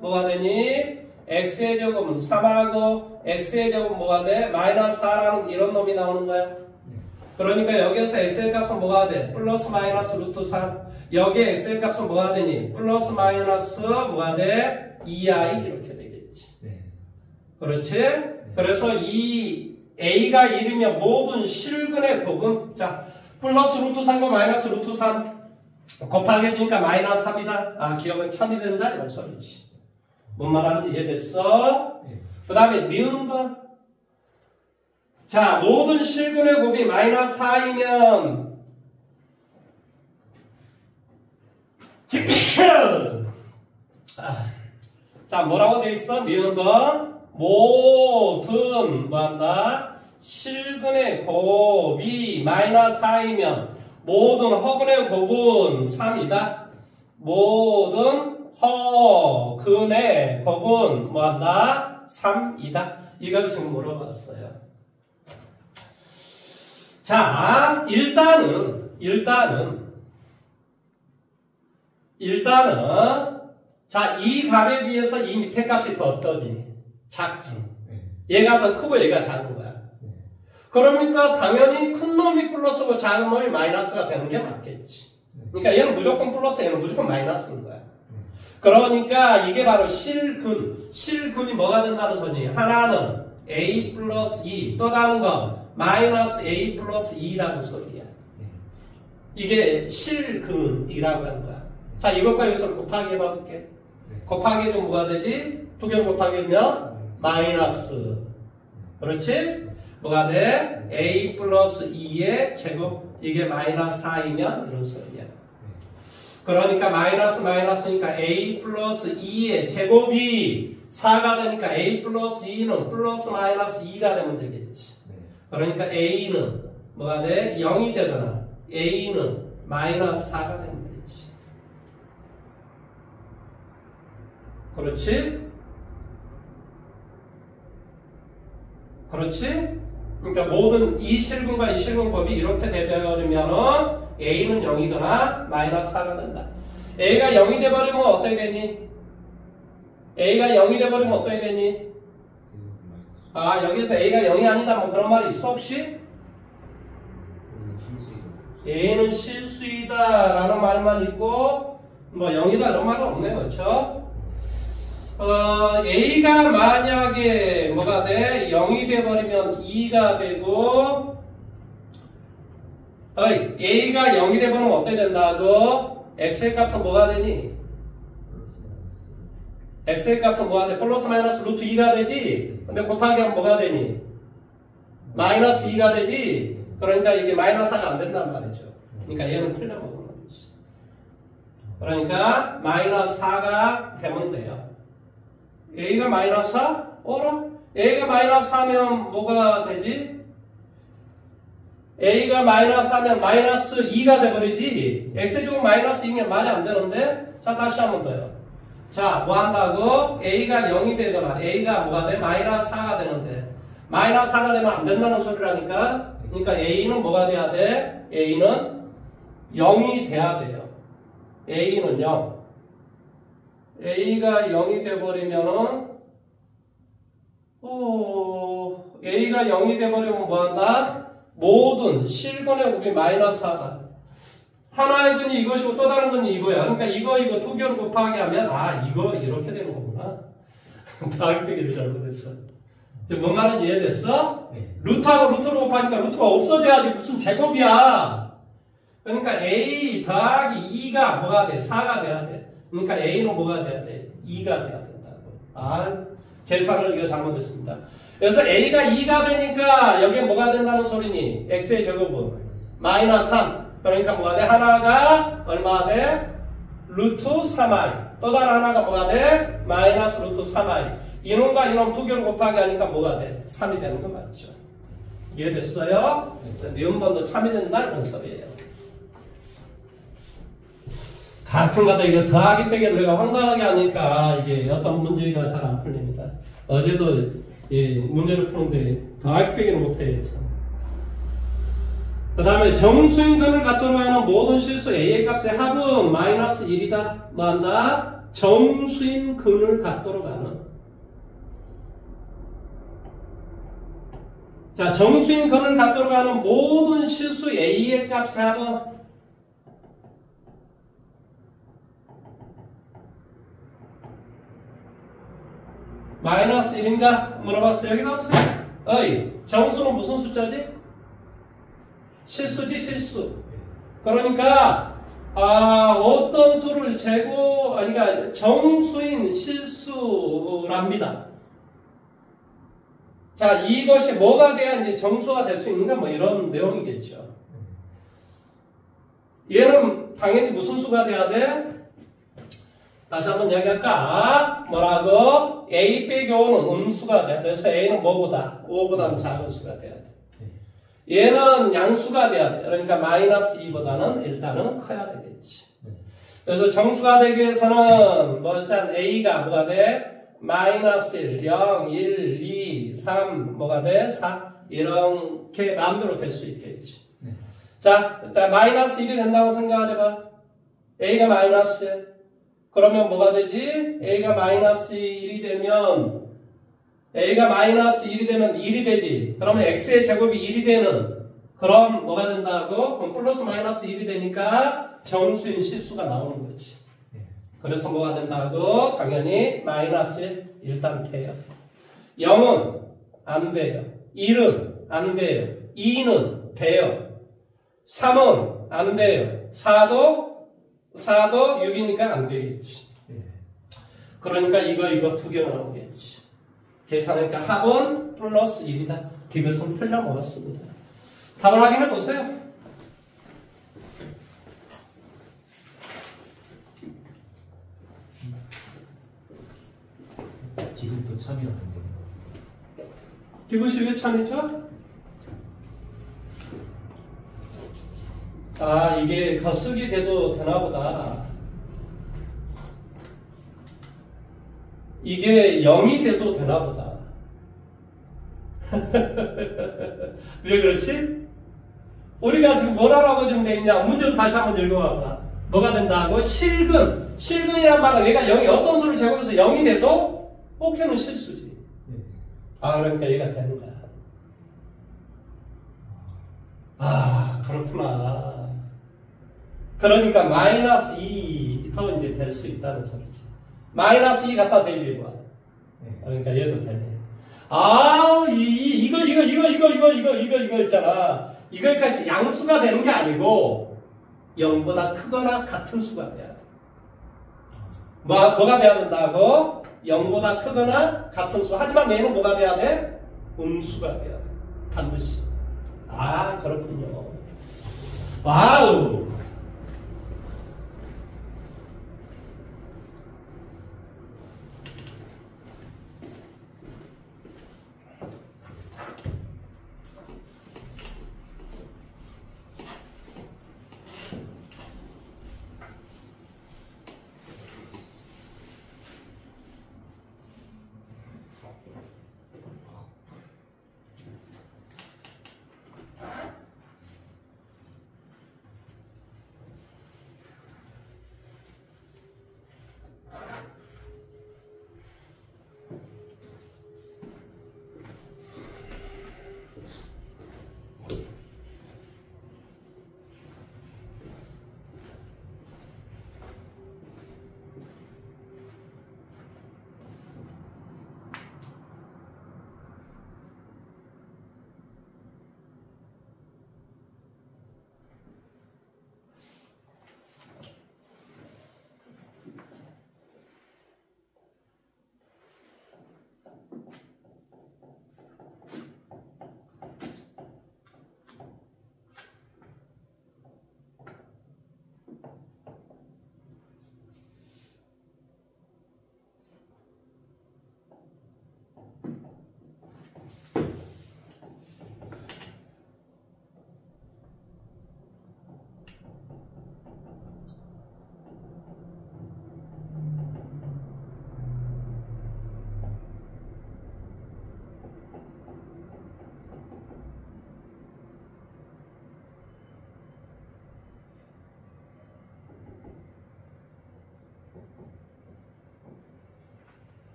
뭐가 되니? x의 제곱은 3하고 x의 제곱은 뭐가 돼? 마이너스 4라는 이런 놈이 나오는 거야. 그러니까 여기에서 x의 값은 뭐가 돼? 플러스 마이너스 루트 3. 여기에 x의 값은 뭐가 되니? 플러스 마이너스 뭐가 돼? 2i 이렇게 되겠지. 그렇지? 그래서 이 a가 1이면 모든 실근의 곱은 자 플러스 루트 3과 마이너스 루트 3 곱하기 해주니까 마이너스 3이다. 기억은 참이 된다 이런 소리지. 뭔 말하는지 이해됐어? 그 다음에 니은번. 자, 모든 실근의 곱이 마이너스 4이면 자, 뭐라고 돼 있어? 니은번. 모든 뭐한다? 실근의 곱이 마이너스 4이면 모든 허근의 곱은 3이다. 모든 허근의 곱은 뭐한다? 3이다. 이걸 지금 물어봤어요. 자, 일단은 자, 이 값에 비해서 이 밑에 값이 더 어떠니? 작지. 얘가 더 크고 얘가 작은 거야. 그러니까 당연히 큰 놈이 플러스고 작은 놈이 마이너스가 되는 게 맞겠지. 그러니까 얘는 무조건 플러스, 얘는 무조건 마이너스인 거야. 그러니까 이게 바로 실근. 실근이 뭐가 된다는 소리? 하나는 a 플러스 2, 또 다른 건 마이너스 a 플러스 2라는 소리야. 이게 실근이라고 하는 거야. 자, 이것과 이것을 곱하기 해봐볼게. 곱하기 좀 뭐가 되지? 두 개 곱하기 하면 마이너스. 그렇지? 뭐가 돼? a 플러스 2의 제곱. 이게 마이너스 4이면 이런 소리야. 그러니까 마이너스니까 a 플러스 2의 제곱이 4가 되니까 a 플러스 2는 플러스 마이너스 2가 되면 되겠지. 그러니까 a는 뭐가 돼? 0이 되거나 a는 마이너스 4가 되면 되지. 그렇지? 그렇지? 그러니까 모든 이 실근과 이 실근법이 이렇게 되버리면은 a는 0이거나 마이너스 4가 된다. a가 0이 돼버리면 어떻게 되니? a가 0이 돼버리면 어떻게 되니? 여기서 a가 0이 아니다 뭐 그런 말이 있어 혹시? a는 실수이다 라는 말만 있고 뭐 0이다 이런 말은 없네요. 그렇죠? a가 만약에 뭐가 돼? 0이 돼버리면 2가 되고 a가 0이 돼버리면 어떻게 된다고? x의 값은 뭐가 되니? x의 값은 뭐가 돼? 플러스 마이너스 루트 2가 되지? 근데 곱하기 하면 뭐가 되니? 마이너스 2가 되지? 그러니까 이게 마이너스 4가 안 된단 말이죠. 그러니까 얘는 틀려먹는 거지. 그러니까 마이너스 4가 되면 돼요. a가 마이너스 4? 어라? a가 마이너스 4면 뭐가 되지? a가 마이너스 4면 마이너스 2가 돼버리지? x제곱 마이너스 2면 말이 안 되는데? 자, 다시 한번 더요. 자, 뭐 한다고? a가 0이 되거나 a가 뭐가 돼? 마이너스 4가 되는데 마이너스 4가 되면 안 된다는 소리라니까? 그러니까 a는 뭐가 돼야 돼? a는 0이 돼야 돼요. a는 0. a가 0이 돼버리면은 a가 0이 돼버리면 뭐 한다? 모든 실근의 곱이 마이너스 4다. 하나의 근이 이것이고 또 다른 근이 이거야. 그러니까 이거 두 개를 곱하게 하면 이거 이렇게 되는 거구나. 더하기 빼기를 잘못했어. 지금 뭔 말인지 이해됐어? 네. 루트하고 루트로 곱하니까 루트가 없어져야지 무슨 제곱이야. 그러니까 a 더하기 2가 뭐가 돼? 4가 돼야 돼. 그러니까 a는 뭐가 돼야 돼? 2가 돼야 된다고. 계산을 이거 잘못했습니다. 그래서 a가 2가 되니까 여기에 뭐가 된다는 소리니? x의 제곱은 마이너스 3. 그러니까 뭐가 돼? 하나가 얼마가 돼? 루트 3i. 또 다른 하나가 뭐가 돼? 마이너스 루트 3i. 이놈과 이놈 두 개를 곱하기 하니까 뭐가 돼? 3이 되는 거 맞죠? 이해됐어요? 니은번도 참이 된다는 소리예요. 가끔가다 이거 더하기 빼기를 내가 황당하게 하니까 이게 어떤 문제가 잘 안 풀립니다. 어제도 문제를 푸는데 더하기 빼기를 못해요. 그 다음에 정수인 근을 갖도록 하는 모든 실수 a의 값의 합은 마이너스 1이다. 뭐 한다? 정수인 근을 갖도록 하는. 자, 정수인 근을 갖도록 하는 모든 실수 a의 값의 합은 마이너스 1인가? 물어봤어요. 여기 나오세요. 정수는 무슨 숫자지? 실수지, 실수. 그러니까, 어떤 수를 그러니까 정수인 실수랍니다. 자, 이것이 뭐가 돼야 이제 정수가 될 수 있는가? 뭐 이런 내용이겠죠. 얘는 당연히 무슨 수가 돼야 돼? 다시 한번 이야기할까? 뭐라고? a 빼기 5는 음수가 돼. 그래서 a는 뭐보다? 5보다는 작은 수가 돼야 돼. 얘는 양수가 돼야 돼. 그러니까 마이너스 2보다는 일단은 커야 되겠지. 그래서 정수가 되기 위해서는 일단 a가 뭐가 돼? 마이너스 1, 0, 1, 2, 3 뭐가 돼? 4 이렇게 마음대로 될 수 있겠지. 자, 일단 마이너스 1이 된다고 생각해봐. a가 마이너스 1. 그러면 뭐가 되지? a가 마이너스 1이 되면 a가 마이너스 1이 되면 1이 되지. 그러면 x의 제곱이 1이 되는 그럼 뭐가 된다고? 그럼 플러스 마이너스 1이 되니까 정수인 실수가 나오는 거지. 그래서 뭐가 된다고? 당연히 마이너스 1 일단 돼요. 0은 안 돼요. 1은 안 돼요. 2는 돼요. 3은 안 돼요. 4도 6이니까 안 되겠지. 그러니까 이거 두 개가 나오겠지. 계산하니까 합은 플러스 1이다. 디귿은 틀려 먹었습니다. 답을 확인해 보세요. 지금도 참이었는데. 디귿이 왜 참이죠? 이게 거쓰기 돼도 되나보다. 이게 0이 돼도 되나보다. 왜 그렇지? 우리가 지금 뭘 알아보고 좀 돼 있냐? 문제를 다시 한번 읽어봐봐. 뭐가 된다고? 실근. 실근이란 말은 얘가 0이 어떤 수를 제곱해서 0이 돼도 뽑혀는 실수지. 그러니까 얘가 되는 거야. 그렇구나. 그러니까 마이너스 2 더 이제 될 수 있다는 소리지. 마이너스 2 갖다 대입해봐. 그러니까 얘도 되네. 이거 있잖아. 이거니까 양수가 되는 게 아니고 0보다 크거나 같은 수가 돼야 돼. 뭐가 돼야 된다고? 0보다 크거나 같은 수. 하지만 얘는 뭐가 돼야 돼? 음수가 돼야 돼. 반드시. 아, 그렇군요. 와우.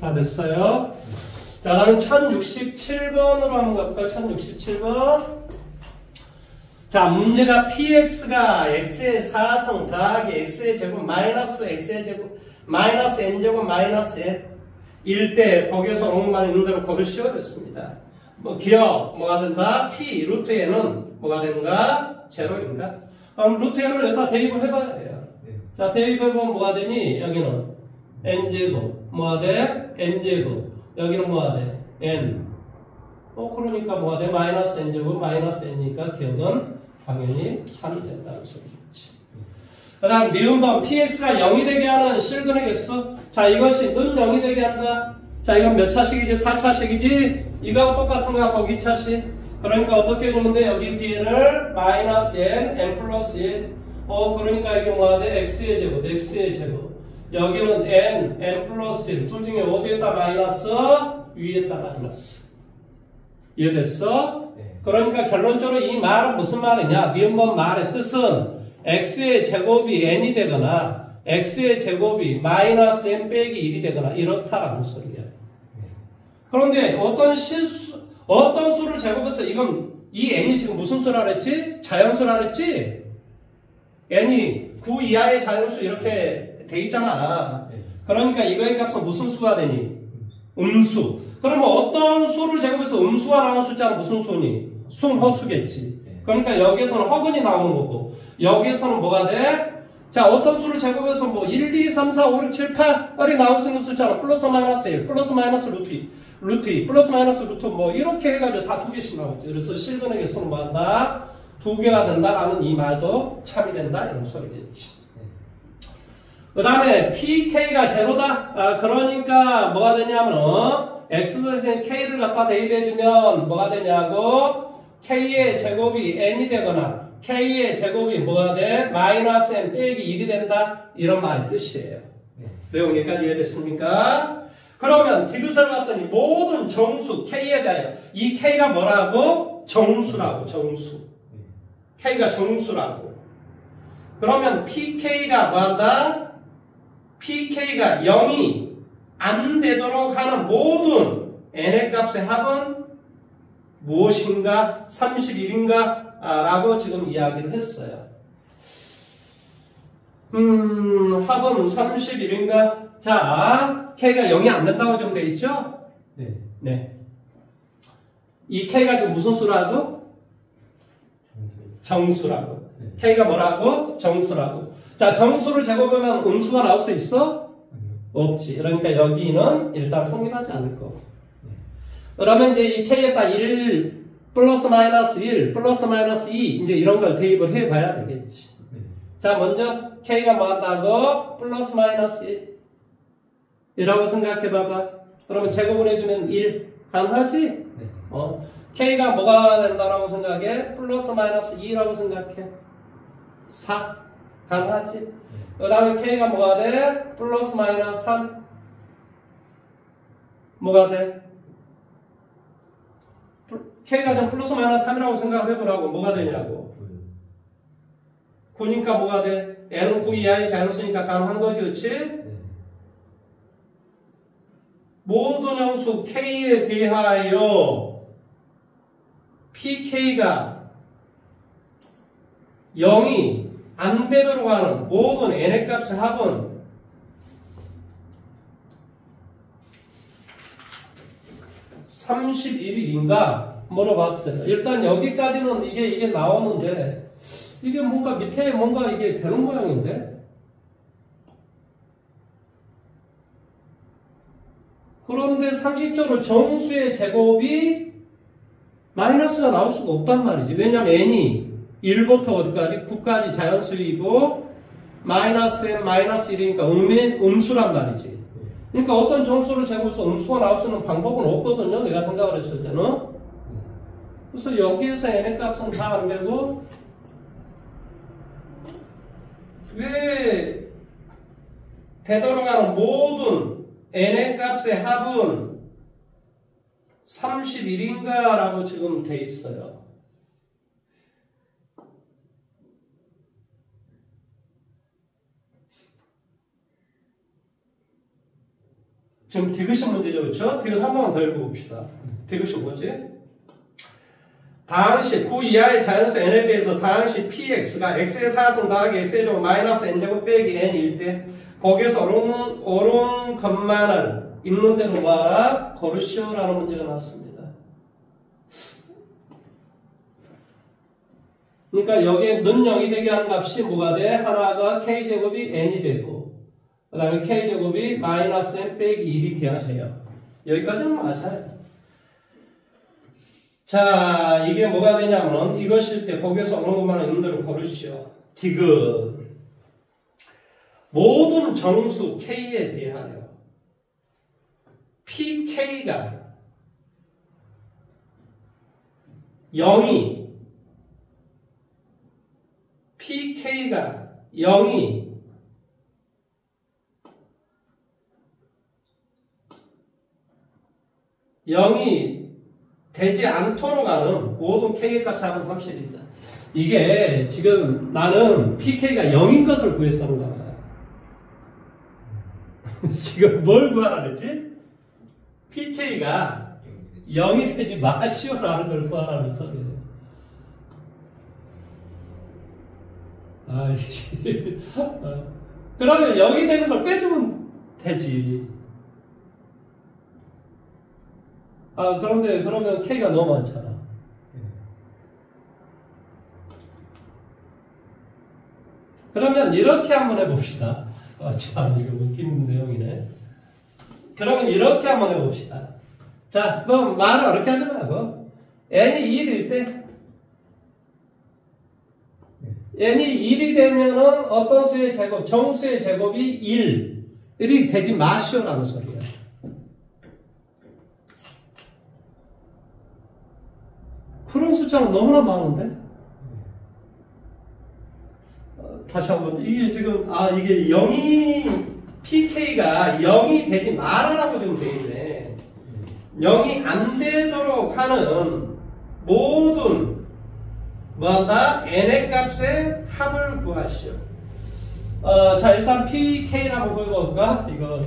다 됐어요. 자, 다음 1067번으로 한번 가볼까요? 1067번. 자, 문제가 px가 x의 4성 더하기 x의 제곱 마이너스 x의 제곱 마이너스 n제곱 마이너스 n 때 거기에서 옹만 있는 대로 고르시오 됐습니다. 뭐 기억 뭐가 된다? p 루트 n은 뭐가 되는가? 제로인가? 그럼 루트 n을 여기다 대입을 해봐야 돼요. 자, 대입해보면 뭐가 되니? 여기는 n제곱 뭐가 돼? n제곱 여기는 뭐가 돼? n 그러니까 뭐가 돼? 마이너스 n제곱 마이너스 n이니까 기억은 당연히 3이 된다는 소리겠지. 그 다음 미음번 px가 0이 되게 하는 실근이겠어? 자, 이것이 는 0이 되게 한다. 자, 이건 몇 차식이지? 4차식이지? 이거하고 똑같은 거야, 거기 차식. 그러니까 어떻게 해주면 돼? 여기 뒤에를 마이너스 n 플러스 1 그러니까 이게 뭐가 돼? x의 제곱 x의 제곱 여기는 n 플러스 1 둘 중에 어디에다 마이너스? 위에다 마이너스. 이해됐어? 네. 그러니까 결론적으로 이 말은 무슨 말이냐? 미음번 말의 뜻은 x의 제곱이 n이 되거나 x의 제곱이 마이너스 n 빼기 1이 되거나 이렇다라는 소리야. 네. 그런데 어떤 수를 제곱해서 이건 이 n이 지금 무슨 수라 그랬지? 자연수라 그랬지? n이 9 이하의 자연수 이렇게 돼 있잖아. 그러니까 이거의 값은 무슨 수가 되니? 음수. 그러면 어떤 수를 제곱해서 음수가 나오는 숫자는 무슨 수니? 순허수겠지. 그러니까 여기에서는 허근이 나오는 거고 여기에서는 뭐가 돼? 자, 어떤 수를 제곱해서 뭐 1, 2, 3, 4, 5, 6, 7, 8이 나올 수 있는 숫자는 플러스 마이너스 1, 플러스 마이너스 루트 2, 루트 2, 플러스 마이너스 루트 뭐 이렇게 해가지고 다 두 개씩 나오지. 그래서 실근에게서는 뭐 한다? 두 개가 된다라는 이 말도 참이 된다 이런 소리겠지. 그 다음에 pk가 제로다. 그러니까 뭐가 되냐면 x 대신 k를 갖다 대입해주면 뭐가 되냐고 k의 제곱이 n이 되거나 k의 제곱이 뭐가 돼? 마이너스 n 빼기 1이 된다. 이런 말의 뜻이에요. 내용 여기까지 이해됐습니까? 그러면 디귿을 봤더니 모든 정수 k에 대하여 이 k가 뭐라고? 정수라고. 정수. k가 정수라고. 그러면 pk가 뭐한다? pk가 0이 안 되도록 하는 모든 n의 값의 합은 무엇인가? 31인가? 라고 지금 이야기를 했어요. 합은 31인가? 자, k가 0이 안 된다고 좀 돼 있죠? 네. 네. 이 k가 지금 무슨 수라고? 정수라고. 네. k가 뭐라고? 정수라고. 자, 정수를 제곱하면 음수가 나올 수 있어? 없지. 그러니까 여기는 일단 성립하지 않을 거고. 그러면 이제 이 K에다 1 플러스 마이너스 1 플러스 마이너스 2 이제 이런 걸 대입을 해봐야 되겠지. 자, 먼저 K가 뭐 한다고? 플러스 마이너스 1 이라고 생각해봐봐. 그러면 제곱을 해주면 1 가능하지? K가 뭐가 된다라고 생각해? 플러스 마이너스 2라고 생각해. 4 가능하지? 그 다음에 K가 뭐가 돼? 플러스 마이너스 3 뭐가 돼? K가 좀 플러스 마이너스 3이라고 생각을 해보라고. 뭐가 되냐고. 9니까 뭐가 돼? N은 9 이하의 자연수니까 가능한 거지, 그치? 모든 형수 K에 대하여 PK가 0이 안 되도록 하는 모든 n의 값의 합은 (31일인가) 물어봤어요. 일단 여기까지는 이게 나오는데 이게 뭔가 밑에 뭔가 이게 되는 모양인데 그런데 상식적으로 정수의 제곱이 마이너스가 나올 수가 없단 말이지. 왜냐면 n이 1부터 어디까지? 9까지 자연수이고 마이너스 n 마이너스 1이니까 음수란 말이지. 그러니까 어떤 정수를 제곱해서 음수가 나올 수 있는 방법은 없거든요. 내가 생각을 했을 때는. 그래서 여기에서 n의 값은 다 안 되고 왜 되돌아가는 모든 n의 값의 합은 31인가 라고 지금 돼 있어요. 지금 디귿이 문제죠, 그렇죠? 디귿 한 번만 더 읽어봅시다. 디귿이 뭐지? 다항식 9 이하의 자연수 n에 대해서 다항식 px가 x의 4승 더하기 x의 제곱 마이너스 n제곱 빼기 n일 때 거기에서 옳은 것만을 있는 대로 뭐하라? 고르시오라는 문제가 나왔습니다. 그러니까 여기에 는 0이 되게 하는 값이 뭐가 돼? 하나가 k제곱이 n이 되고 그 다음에 k제곱이 마이너스 n 빼기 1이 돼야 돼요. 여기까지는 맞아요. 자, 이게 뭐가 되냐면 이것일 때 거기에서 어느 것만 있는 대로 고르시오. 디귿 모든 정수 K에 대하여 PK가 0이 PK가 0이 되지 않도록 하는 모든 K의 값 4분 30입니다. 이게 지금 나는 PK가 0인 것을 구해서 하는 거야. 지금 뭘 구하라 그랬지? PK가 0이 되지 마시오라는 걸 구하라는 소리예요. 아이씨. 그러면 0이 되는 걸 빼주면 되지. 그런데 그러면 K가 너무 많잖아. 그러면 이렇게 한번 해봅시다. 참 이거 웃기는 내용이네. 그러면 이렇게 한번 해봅시다. 자, 그럼 말을 어렵게 하지 말고 n이 1일 때 n이 1이 되면은 어떤 수의 제곱, 정수의 제곱이 1이 되지 마시오라는 소리야. 그런 숫자는 너무나 많은데? 다시 한번, 이게 지금, 이게 0이, PK가 0이 되지 말아라고 지금 돼 있네. 0이 안 되도록 하는 모든, 뭐한다? n의 값의 합을 구하시오. 자, 일단 PK라고 보여볼까? 이거,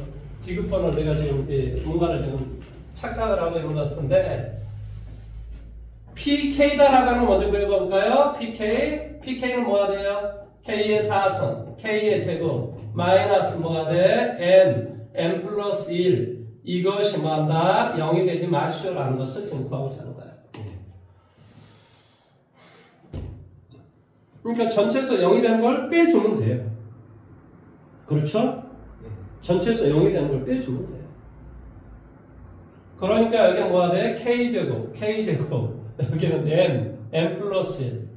디귿번호 내가 지금, 뭔가를 지금 착각을 하고 있는 것 같은데, PK다라고 하는 거 먼저 배워볼까요? PK는 뭐가 돼요? K의 4승, K의 제곱, 마이너스 뭐가 돼? N 플러스 1. 이것이 뭐한다? 0이 되지 마시오라는 것을 지금 구하고자 하는 거야. 그러니까 전체에서 0이 되는 걸 빼주면 돼요. 그렇죠? 전체에서 0이 되는 걸 빼주면 돼요. 그러니까 여기 뭐가 돼? K제곱, K제곱. 여기는 N 플러스 1.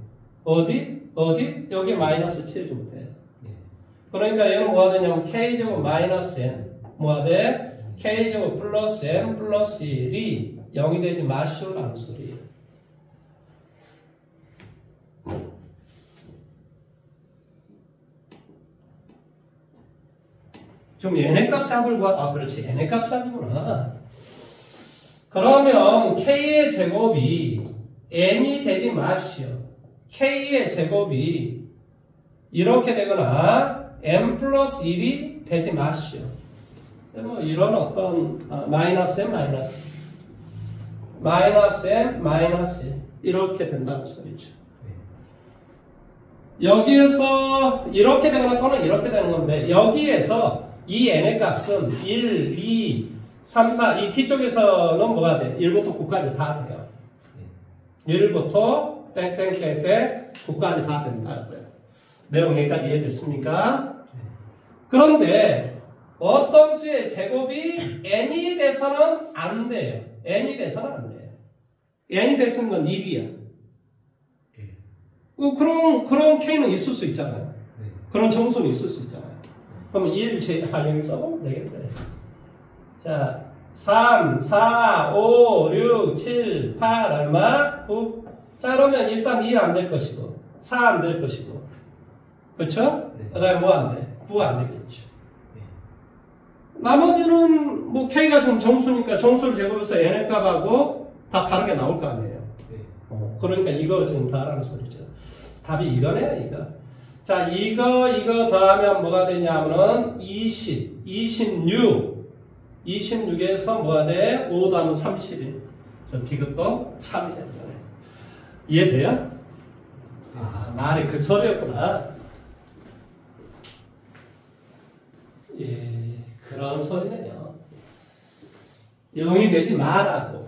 어디? 여기 마이너스 7 주면 돼. 그러니까 얘는 뭐가 되냐면 K제곱 마이너스 N. 뭐가 돼? K제곱 플러스 N 플러스 1이 0이 되지 마시오라는 소리예요. 좀 얘네 값 삽을 구하, 그렇지. 얘네 값 삽이구나. 그러면 K의 제곱이 N이 되지 마시오. K의 제곱이 이렇게 되거나 N 플러스 1이 되지 마시오. 뭐 이런 어떤 마이너스 N 마이너스 이렇게 된다는 소리죠. 여기에서 이렇게 되거나 또는 이렇게 되는 건데 여기에서 이 n의 값은 1, 2, 3, 4 이 뒤쪽에서는 뭐가 돼? 1부터 9까지 다 돼요. 1부터 땡땡땡땡 9까지 다 된다고요. 내용 여기까지 이해됐습니까? 그런데 어떤 수의 제곱이 n이 돼서는 안 돼요. n이 돼서는 안 돼요. n이 될 수 있는 건 1이야. 그런 k는 있을 수 있잖아요. 그런 정수는 있을 수 있잖아요. 그러면 1 여기 써보면 되겠네. 자, 3, 4, 5, 6, 7, 8 얼마? 9. 자, 그러면 일단 1 안 될 것이고 4 안 될 것이고 그렇죠? 그 다음에 뭐 안 돼? 9 안 되겠죠. 나머지는 뭐 k가 좀 정수니까 정수를 제곱해서 n의 값하고 다 다르게 나올 거 아니에요. 그러니까 이거 지금 다라는 소리죠. 답이 이거네요, 이거. 자, 이거 더하면 뭐가 되냐면은 20, 26에서 뭐가 돼? 5 더하면 30인. 그래서 디귿도 참이 되는 거네. 이해돼요? 말이 그 소리였구나. 예, 그런 소리네요. 0이 되지 말라고.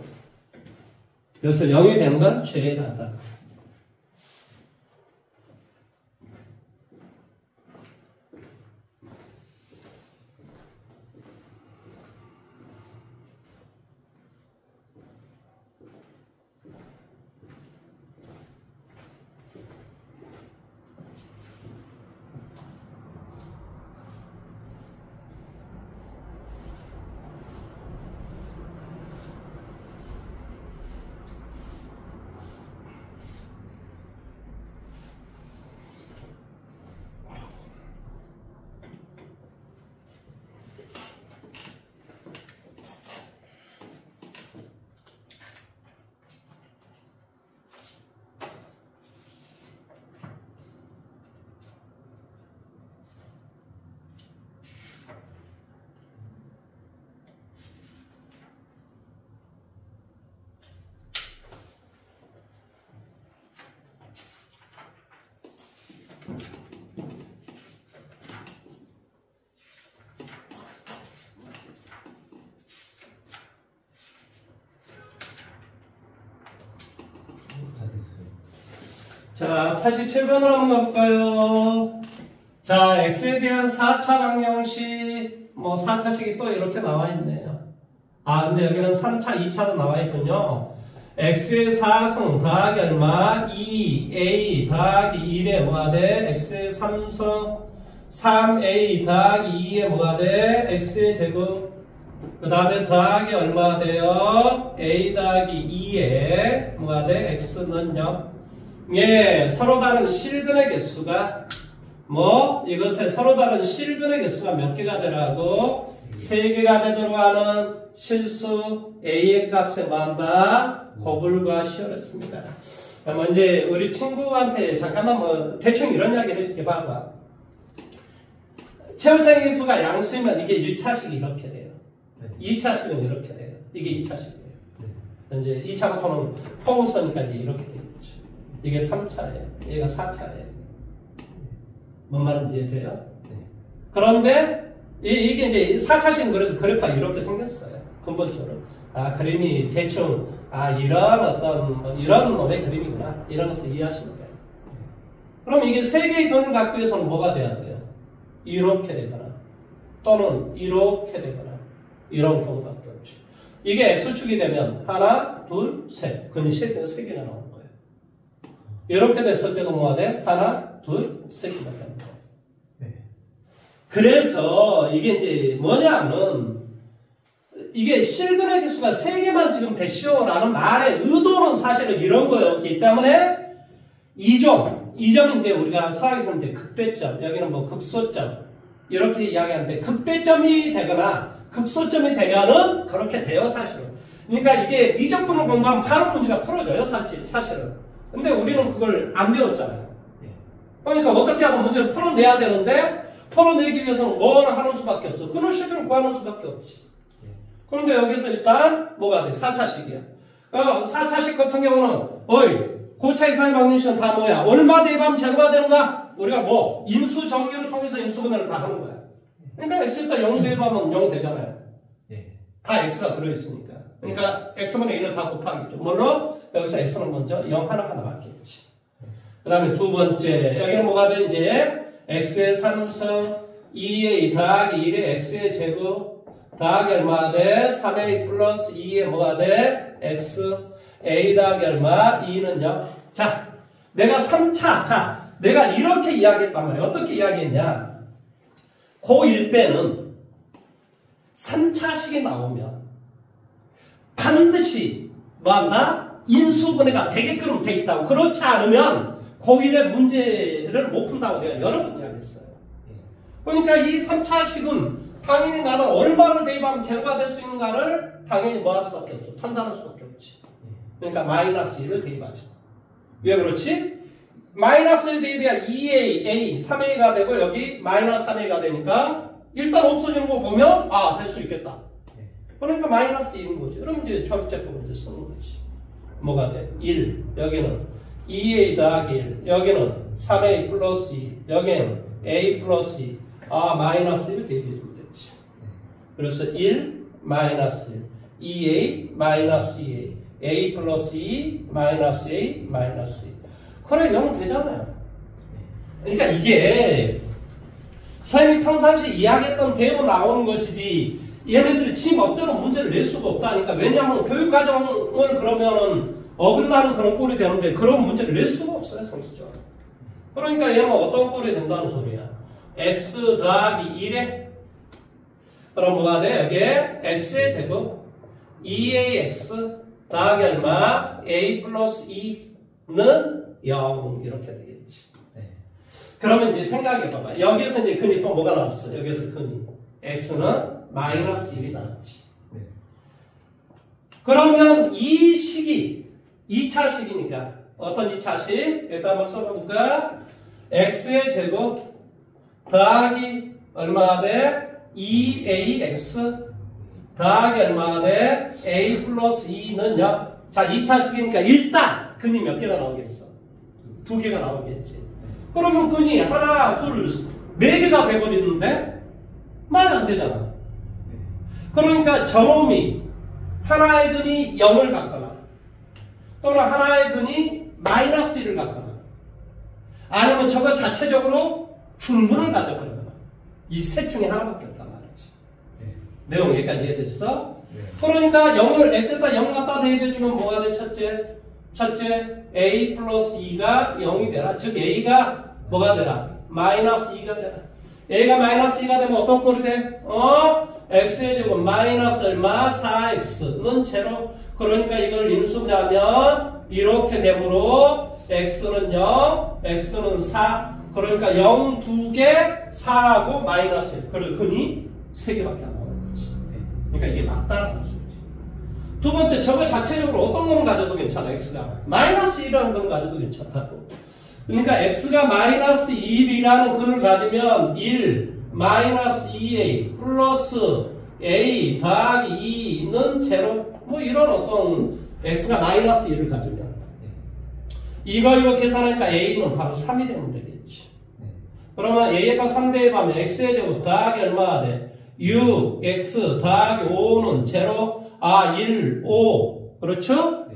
여기서 0이 되는 건 죄라다. 자, 87번으로 한번 가볼까요? 자, x에 대한 4차 방정식, 4차식이 또 이렇게 나와 있네요. 근데 여기는 3차, 2차도 나와 있군요. x의 4승 더하기 얼마? 2a 더하기 1에 뭐가 돼? x의 3승 3a 더하기 2에 뭐가 돼? x의 제곱. 그 다음에 더하기 얼마 돼요? a 더하기 2에 뭐가 돼? x는요? 예, 서로 다른 실근의 개수가 이것에 서로 다른 실근의 개수가 몇 개가 되라고? 3개가 되도록 하는 실수 a의 값에 뭐한다? 곱을 시험했습니다. 그럼 이제 우리 친구한테 잠깐만 대충 이런 이야기를 해줄게. 봐봐. 최고차의 개수가 양수이면 이게 1차식이 이렇게 돼요. 2차식은 이렇게 돼요. 이게 2차식이에요. 이제 2차부터는 폼을 쓰니까 이제 이렇게 되겠죠. 이게 3차예요. 얘가 4차예요. 뭔 말인지 이해돼요? 그런데 이게 이제 4차식은 그래서 그래프가 이렇게 생겼어요. 근본적으로. 그림이 대충 이런 어떤 이런 놈의 그림이구나. 이런 것을 이해하시면 돼요. 그럼 이게 3개의 근을 갖기 위해서는 뭐가 돼야 돼요? 이렇게 되거나 또는 이렇게 되거나 이런 경우밖에 없지. 이게 x축이 되면 하나, 둘, 셋. 근이 세 개가 나오는 거예요. 이렇게 됐을 때도 뭐가 돼? 하나, 둘, 세 개밖에 안 나와요. 네. 그래서 이게 이제 뭐냐면 이게 실근의 개수가 3개만 지금 됐쇼라는 말의 의도는 사실은 이런 거였기 때문에 이 점이 이제 우리가 수학에서 이제 극대점, 여기는 뭐 극소점 이렇게 이야기하는데 극대점이 되거나 극소점이 되면은 그렇게 돼요, 사실은. 그러니까 이게 미적분을 공부하면 바로 문제가 풀어져요, 사실은. 근데 우리는 그걸 안 배웠잖아요. 그러니까 어떻게 하든 문제를 풀어내야 되는데 풀어내기 위해서는 뭘 하는 수밖에 없어. 그런 실수를 구하는 수밖에 없지. 그런데 여기서 일단 뭐가 돼? 4차식이야. 4차식 같은 경우는 고차 이상의 방정식은 다 뭐야? 얼마 대입하면 제로가 되는가? 우리가 뭐 인수 정리를 통해서 인수분해를 다 하는 거야. 그러니까 x가 0 대입하면 0 되잖아요. 다 x가 들어있으니까. 그러니까 x분의 1을 다 곱하기죠. 물론 여기서 x는 먼저 0 하나가 나왔겠지. 그 다음에 두 번째 여기는 뭐가 돼? 이제 x의 3승 2a 더하기 1의 x의 제곱 더하기 얼마 돼? 3a 플러스 2의 뭐가 돼? x a 더하기 얼마? 2는요? 자, 내가 3차 자, 내가 이렇게 이야기했단 말이야. 어떻게 이야기했냐? 고1 때는 3차식이 나오면 반드시 뭐한다? 인수분해가 되게끔 돼 있다고. 그렇지 않으면 고1의 문제를 못 푼다고 내가 여러 번 이야기했어요. 그러니까 이 3차식은 당연히 나는 얼마를 대입하면 제로가 될 수 있는가를 당연히 뭐 할 수밖에 없어. 판단할 수밖에 없지. 그러니까 마이너스 1을 대입하지. 왜 그렇지? 마이너스 1 대입이야 2a, a, 3a가 되고 여기 마이너스 3a가 되니까 일단 없어지는 거 보면 될 수 있겠다. 그러니까 마이너스 1인 거지. 그럼 이제 조합제법을 이제 쓰는 거지. 뭐가 돼? 1. 여기는 2a 더하기 1. 여기는 3a 플러스 2. 여기는 a 플러스 2. 마이너스 1 대입해주면 되지. 그래서 1, 마이너스 1. 2a, 마이너스 2a. a 플러스 2, 마이너스 a, 마이너스 2. 그래, 0 되잖아요. 그러니까 이게 선생님이 평상시에 이야기했던 대로 나오는 것이지 얘네들이 지 멋대로 문제를 낼 수가 없다니까. 왜냐하면 교육과정을 그러면은 어긋나는 그런 꼴이 되는데 그런 문제를 낼 수가 없어요, 상식적으로. 그러니까 얘는 어떤 꼴이 된다는 소리야. x 더하기 1에 그럼 뭐가 돼? 여기에 x의 제곱 2ax 더하기 얼마? a 플러스 2는 0 이렇게 되겠지. 그러면 이제 생각해봐봐. 여기에서 이제 근이 또 뭐가 나왔어? 여기에서 근이 x는 마이너스 1이 나왔지. 그러면 이 식이 2차 식이니까 어떤 2차 식? 일단 한번 써볼까? x의 제곱 더하기 얼마가 돼? 2ax 더하기 얼마가 돼? a 플러스 2는요? 자, 2차 식이니까 일단 근이 몇 개가 나오겠어? 2개가 나오겠지. 그러면 근이 하나, 둘, 4개가 돼버리는데 말이 안 되잖아. 그러니까 저놈이 하나의 근이 0을 갖거나 또는 하나의 근이 마이너스 1을 갖거나 아니면 저거 자체적으로 중분을 가져버리거나 이 셋 중에 하나밖에 없단 말이지. 내용 여기까지 이해됐어? 그러니까 0을 x에다 0 갖다 대입해주면 뭐가 돼? 첫째 a 플러스 2가 0이 되라. 즉 a가 뭐가 되라? 마이너스 2가 되라. a가 마이너스 2가 되면 어떤 꼴이 돼? x의 제곱 마이너스 얼마? 4x는 제로. 그러니까 이걸 인수분해하면 이렇게 되므로 x는 0, x는 4. 그러니까 0 2개, 4하고 마이너스 1. 그리고 근이 3개밖에 안 나오는 거지. 그러니까 이게 맞다는 거지. 두 번째, 저거 자체적으로 어떤 건 가져도 괜찮아, x가. 마이너스 1이라는 건 가져도 괜찮다고. 그러니까 x가 마이너스 1이라는 근을 가지면 1, 마이너스 2a 플러스 a 더하기 2는 제로. 뭐 이런 어떤 x가 마이너스 1을 가지면 이거 계산하니까 a는 바로 3이 되면 되겠지. 그러면 a가 3 대입하면 x의 제곱 더하기 얼마가 돼? 6, x 더하기 5는 제로. 1, 5. 그렇죠?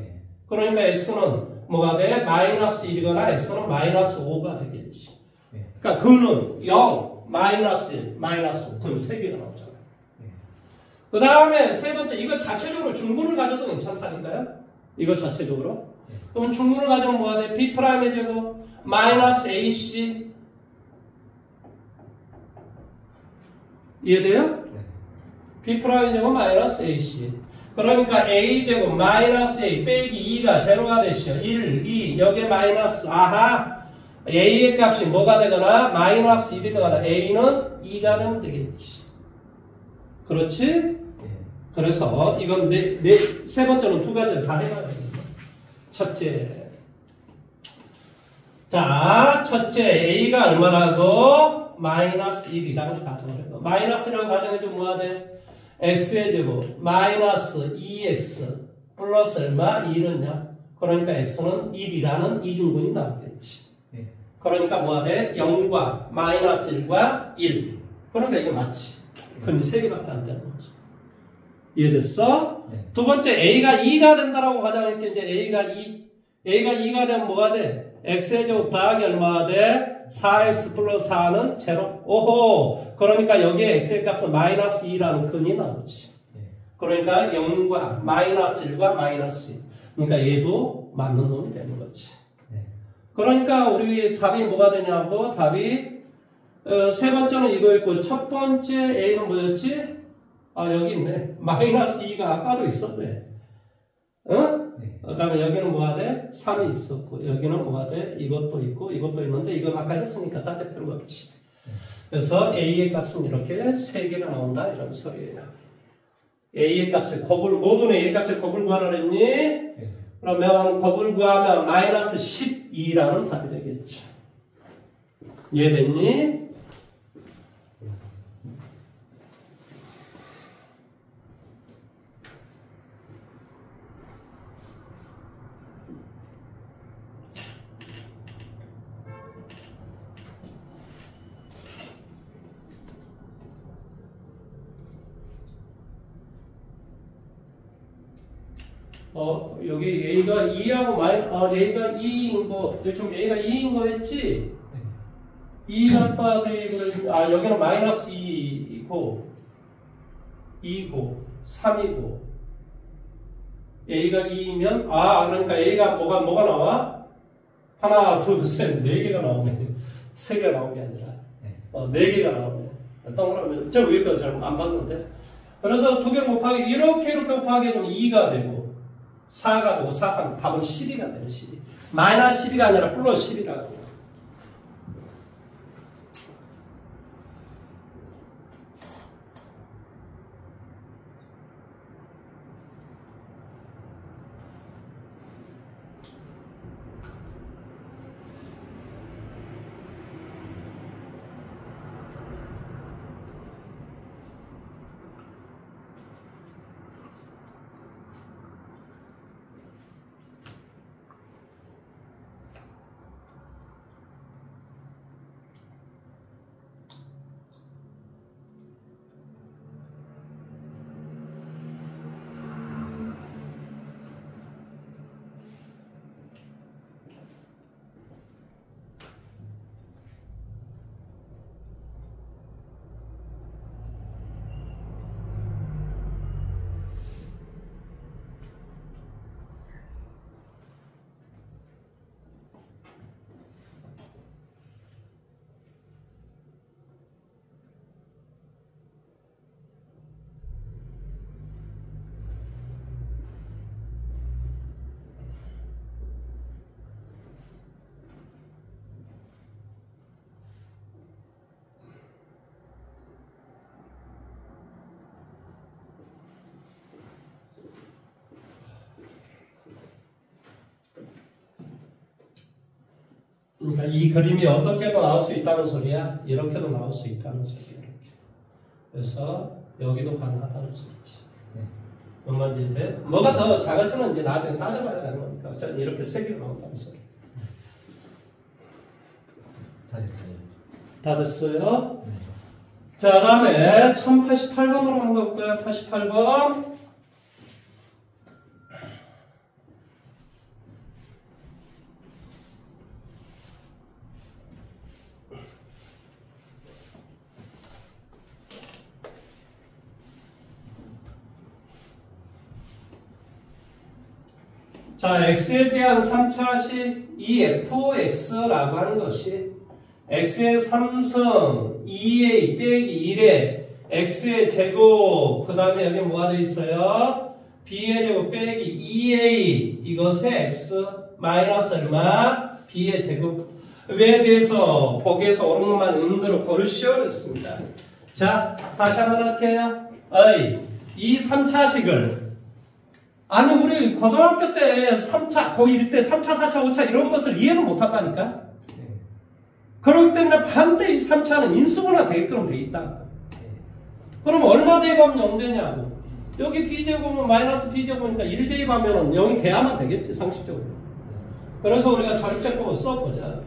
그러니까 x는 뭐가 돼? 마이너스 1이거나 x는 마이너스 5가 되겠지. 그러니까 근은 0, 5, 마이너스 1, 마이너스 5. 그럼 3개가 나오잖아요. 그 다음에 세 번째, 이거 자체적으로 중분을 가져도 괜찮다니까요? 이거 자체적으로. 그럼 중분을 가져면 뭐가 돼? B'의 제곱, 마이너스 AC. 이해돼요? B'의 제곱, 마이너스 AC. 그러니까 A제곱, 마이너스 A, 빼기 2가 제로가 되시죠. 1, 2, 여기에 마이너스, 아하. A의 값이 뭐가 되거나, 마이너스 1이 되거나, A는 2가 되면 되겠지. 그렇지? 그래서 이건 세 번째는 두 가지를 다 해봐야 됩니다. 첫째. 자, 첫째 A가 얼마라고? 마이너스 1이라고 가정을 해요. 마이너스라고 가정해주면 뭐가 돼? X의 제곱 마이너스 2X 플러스 얼마? 1은요. 그러니까 X는 1이라는 이중분이 나오겠지. 그러니까 뭐가 돼? 0과 마이너스 1과 1. 그러니까 이게 맞지. 근데 3개밖에 안 되는 거지. 이해됐어? 네. 두 번째, A가 2가 된다라고 가정했지. 이제 A가 2가 되면 뭐가 돼? X의 제곱 더하기 얼마가 돼? 4X 플러스 4는 제로. 오호! 그러니까 여기에 X의 값은 마이너스 2라는 근이 나오지. 네. 그러니까 0과 마이너스 1과 마이너스 2. 그러니까 얘도 맞는 놈이 되는 거지. 네. 그러니까 우리 답이 뭐가 되냐고, 답이, 세 번째는 이거였고, 첫 번째 A는 뭐였지? 아, 여기 있네. 마이너스 2가 아까도 있었네. 응? 네. 그 다음에 여기는 뭐가 돼? 3이 있었고, 여기는 뭐가 돼? 이것도 있고, 이것도 있는데, 이건 아까 했으니까 따질 필요가 없지. 그래서 A의 값은 이렇게 3개가 나온다, 이런 소리예요. A의 값을 모든 A의 값을 곱을 구하라 그랬니? 네. 그러면 곱을 구하면 마이너스 12라는 답이 되겠죠. 이해됐니? 여기 A가 2하고 A가 2인 거, 요즘 A가 2인 거 했지? 2갖다 대입을, 여기는 마이너스 2이고, 2고, 3이고, A가 2이면, 그러니까 A가 뭐가 나와? 하나, 둘, 셋, 4개가 나오네. 3개가 나온 게 아니라, 4개가 나오네. 동그라미, 저 위에 거 잘 안 봤는데. 그래서 2개를 곱하기, 이렇게 곱하기 해주면 2가 되고, 4가 되고 4, 3, 답은 12가 돼요. 12. 마이너스 12가 아니라 플러스 12라고. 그러니까 이 그림이 어떻게도 나올 수 있다는 소리야. 이렇게도 나올 수 있다는 소리야. 이렇게. 그래서 여기도 가능하다는 소리지. 뭔 말인지 이제 뭐가 더 작을지는 이제 나중에 따져봐야 되는 거니까 어쨌든 이렇게 3개가 나온다는 소리. 다 됐어요. 다 됐어요? 네. 자, 다음에 1088번으로 한번 가볼까요? 88번. 자, x에 대한 3차식 이 fx라고 하는 것이 x의 3승 2a 빼기 1에 x의 제곱 그 다음에 여기 뭐가 되어 있어요? b의 제곱 빼기 2a 이것의 x 마이너스 얼마? b의 제곱 왜 대해서 보기에서 옳은 것만 음대로 고르시오 그랬습니다. 자, 다시 한번 할게요. 이 3차식을 아니 우리 고등학교 때 3차, 고1 때 3차, 4차, 5차 이런 것을 이해를 못한다니까? 그렇기 때문에 반드시 3차는 인수분해가 되게끔 돼 있다. 그럼 얼마 대입하면 0되냐고. 여기 b제곱은 마이너스 b제곱이니까 1 대입하면 0이 돼야만 되겠지 상식적으로. 그래서 우리가 절제법을 써보자.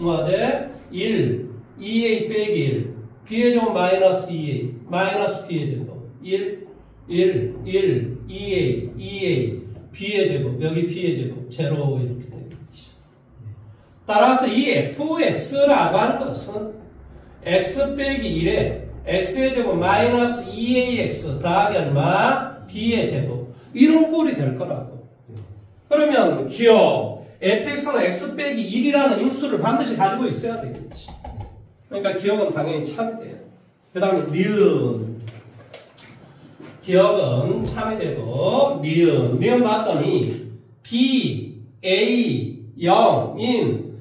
뭐가 돼? 1, 2a 빼기 1 b의 제곱 마이너스 2a 마이너스 b의 제곱 1, 2a, b의 제곱, 여기 b의 제곱, 제로 이렇게 되겠지. 따라서 이 fx라고 하는 것은 x 빼기 1에 x의 제곱 마이너스 2ax 더하기 얼마? b의 제곱. 이런 꼴이 될 거라고. 그러면 기억, fx는 x 빼기 1이라는 인수를 반드시 가지고 있어야 되겠지. 그러니까 기억은 당연히 참이 돼요. 그 다음에 니은. 기억은 참이 되고 미음 봤더니 B, A, 0인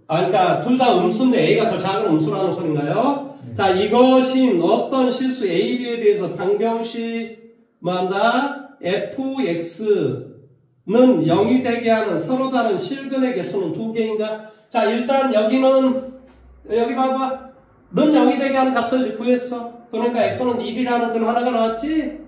그러니까 둘 다 음수인데 A가 더 작은 음수라는 소린가요? 자, 이것인 어떤 실수 A, B에 대해서 방정식 뭐한다? fx는 0이 되게 하는 서로 다른 실근의 개수는 두 개인가? 자, 일단 여기는 여기 봐봐. 는 0이 되게 하는 값을 구했어. 그러니까 x는 1이라는 근 하나가 나왔지?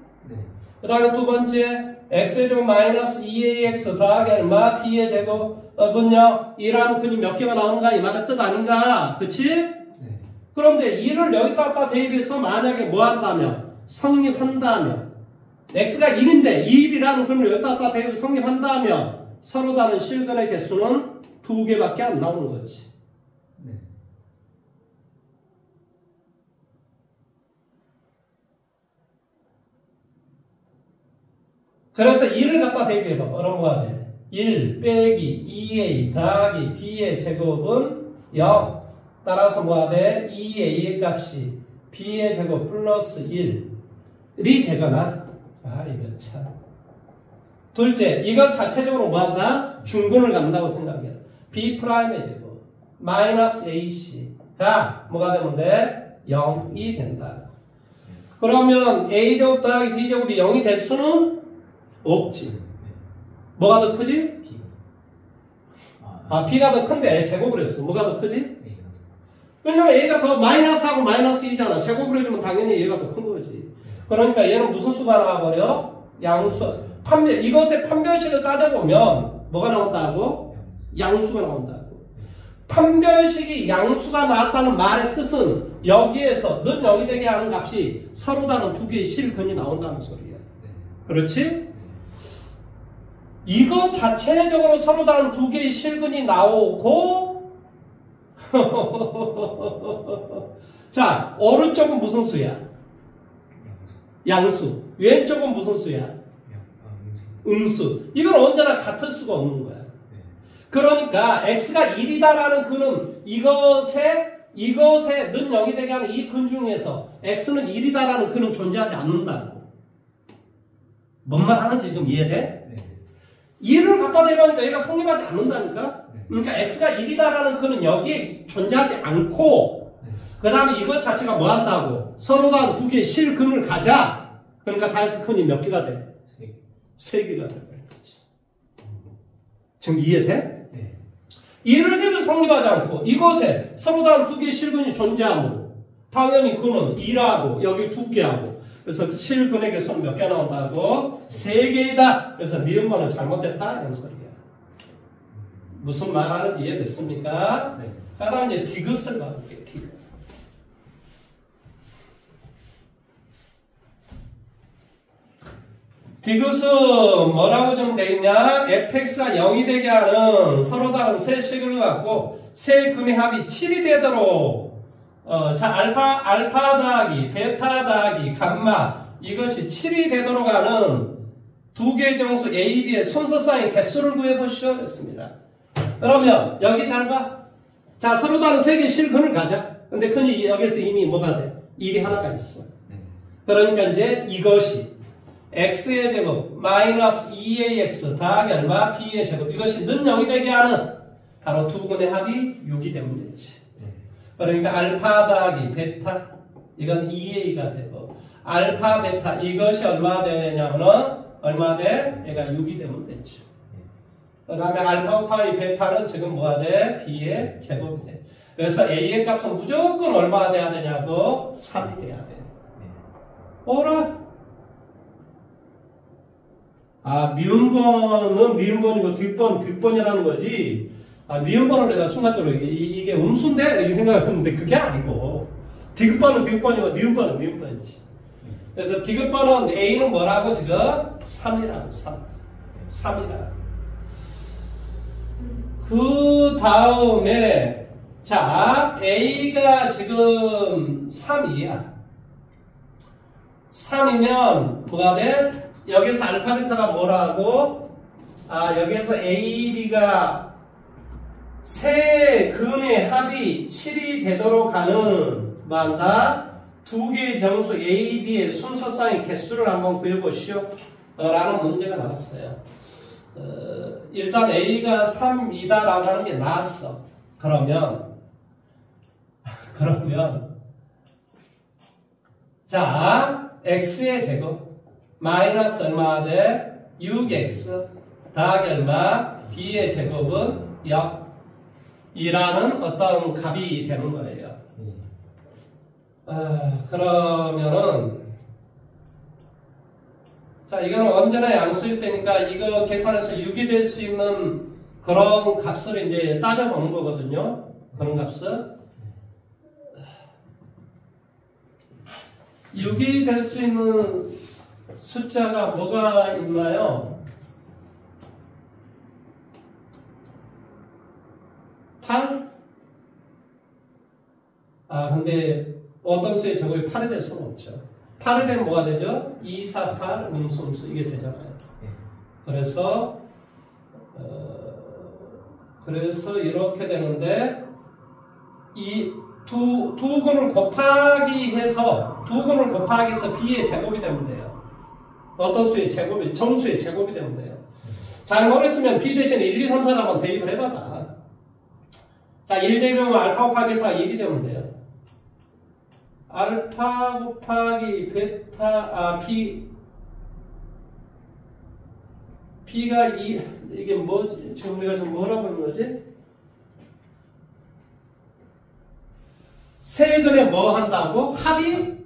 그 다음에 두 번째 x의 제곱 마이너스 2ax 더하기 얼마? b의 제곱은요 2라는 근이 몇 개가 나오는가 이 말의 뜻 아닌가? 그치? 네. 그런데 2를 여기다 갖다 대입해서 만약에 뭐 한다면 성립한다면 x가 1인데 2이라는 근을 여기다 갖다 대입해서 성립한다면 서로 다른 실근의 개수는 두 개밖에 안 나오는 거지. 그래서 2를 갖다 대입해봐. 그럼 뭐가 돼? 1 빼기 2a 더하기 b의 제곱은 0. 따라서 뭐가 돼? 2a의 값이 b의 제곱 플러스 1이 되거나 이거 참. 둘째, 이것 자체적으로 뭐한다? 중근을 갖는다고 생각해. b'의 제곱 마이너스 ac가 뭐가 되면 돼? 0이 된다. 그러면 a제곱 더하기 b제곱이 0이 될 수는 없지. 뭐가 더 크지? b가 더 큰데 제곱을 했어. 뭐가 더 크지? 왜냐면 a가 더 마이너스하고 마이너스 2잖아. 제곱을 해주면 당연히 얘가 더 큰 거지. 그러니까 얘는 무슨 수가 나와버려? 양수. 이것의 판별식을 따져보면 뭐가 나온다고? 양수가 나온다고. 판별식이 양수가 나왔다는 말의 뜻은 여기에서 는 0이 되게 하는 값이 서로 다른 두 개의 실근이 나온다는 소리야. 그렇지? 이거 자체적으로 서로 다른 두 개의 실근이 나오고 자, 오른쪽은 무슨 수야? 양수. 왼쪽은 무슨 수야? 음수. 이건 언제나 같을 수가 없는 거야. 그러니까 x가 1이다라는 근은 이것에 는 0이 되게 하는 이 근 중에서 x는 1이다라는 근은 존재하지 않는다고. 뭔 말 하는지 지금 이해돼? 2를 갖다 대니까 얘가 성립하지 않는다니까? 그러니까 x가 1이다라는 근은 여기에 존재하지 않고 그 다음에 이것 자체가 뭐 한다고? 서로 다른 두 개의 실근을 가자. 그러니까 다이스 근이 몇 개가 돼? 3개가 돼. 지금 이해돼? 네. 2를 대면 성립하지 않고 이것에 서로 다른 두 개의 실근이 존재하므로 당연히 근은 2라고 여기 2개하고 그래서 실근의 개수는 몇 개 나온다고? 3개이다. 그래서 니은번은 잘못됐다. 이런 소리야. 무슨 말하는지 이해됐습니까? 네. 그 다음 이제 디귿을 봐볼게요. 디귿. 디귿은 뭐라고 좀 되어있냐? fx가 0이 되게 하는 서로 다른 세 식을 갖고 세 근의 합이 7이 되도록 자, 알파 더하기, 베타 더하기, 감마 이것이 7이 되도록 하는 두 개의 정수 A, B의 순서쌍의 개수를 구해보시오. 했습니다. 그러면 여기 잘 봐. 자, 서로 다른 세 개의 실근을 가자. 근데 근이 여기서 이미 뭐가 돼? 1이 하나가 있어. 그러니까 이제 이것이 x의 제곱 마이너스 2ax 더하기 얼마? b의 제곱. 이것이 는 0이 되게 하는 바로 두 근의 합이 6이 되면 되지. 그러니까 알파 더하기 베타 이건 2a가 되고 알파 베타 이것이 얼마 되냐면은 얼마 돼? 얘가 6이 되면 되죠. 그 다음에 알파 곱하기 베타는 지금 뭐가 돼? b의 제곱이 돼. 그래서 a의 값은 무조건 얼마가 돼야 되냐고? 3이 돼야 돼. 오라. 아, 미음번은 미음번이고 뒷번이라는 거지. 아, 미음번을 내가 순간적으로 이게 음수인데? 이렇게 생각했는데 그게 아니고 디귿번은 디귿번이고 미음번은 미음번이지. 그래서 디귿번은 A는 뭐라고 지금? 3이라고 3이라고. 그 다음에 자 A가 지금 3이야. 3이면 뭐가 돼? 여기서 알파 베타가 뭐라고? 아, 여기서 A, B가 세 근의 합이 7이 되도록 하는 뭐한다? 두 개의 정수 A, B의 순서쌍의 개수를 한번 구해보시오. 라는 문제가 나왔어요. 일단 A가 3이다라고 하는 게 나왔어. 그러면 자 X의 제곱 마이너스 얼마 돼? 6X 더하기 얼마? B의 제곱은 0이라는 어떤 값이 되는 거예요. 그러면은 자 이거는 언제나 양수일 때니까 이거 계산해서 6이 될 수 있는 그런 값을 이제 따져보는 거거든요. 그런 값을 6이 될 수 있는 숫자가 뭐가 있나요? 8? 아 근데 어떤 수의 제곱이 8이 될 수는 없죠. 8이 되면 뭐가 되죠? 2, 4, 8, 음수 이게 되잖아요. 그래서 이렇게 되는데 이 두 근을 곱하기 해서 B의 제곱이 되면 돼요. 어떤 수의 제곱이 정수의 제곱이 되면 돼요. 잘 모르겠으면 B 대신에 1, 2, 3, 4를 한번 대입을 해봐봐. 자 1 대입하면 알파 곱하기 베타 1이 되면 돼요. 알파 곱하기 베타 B가 이게 뭐지? 지금 우리가 좀 뭐라고 하는 거지? 세 근에 뭐 한다고? 합이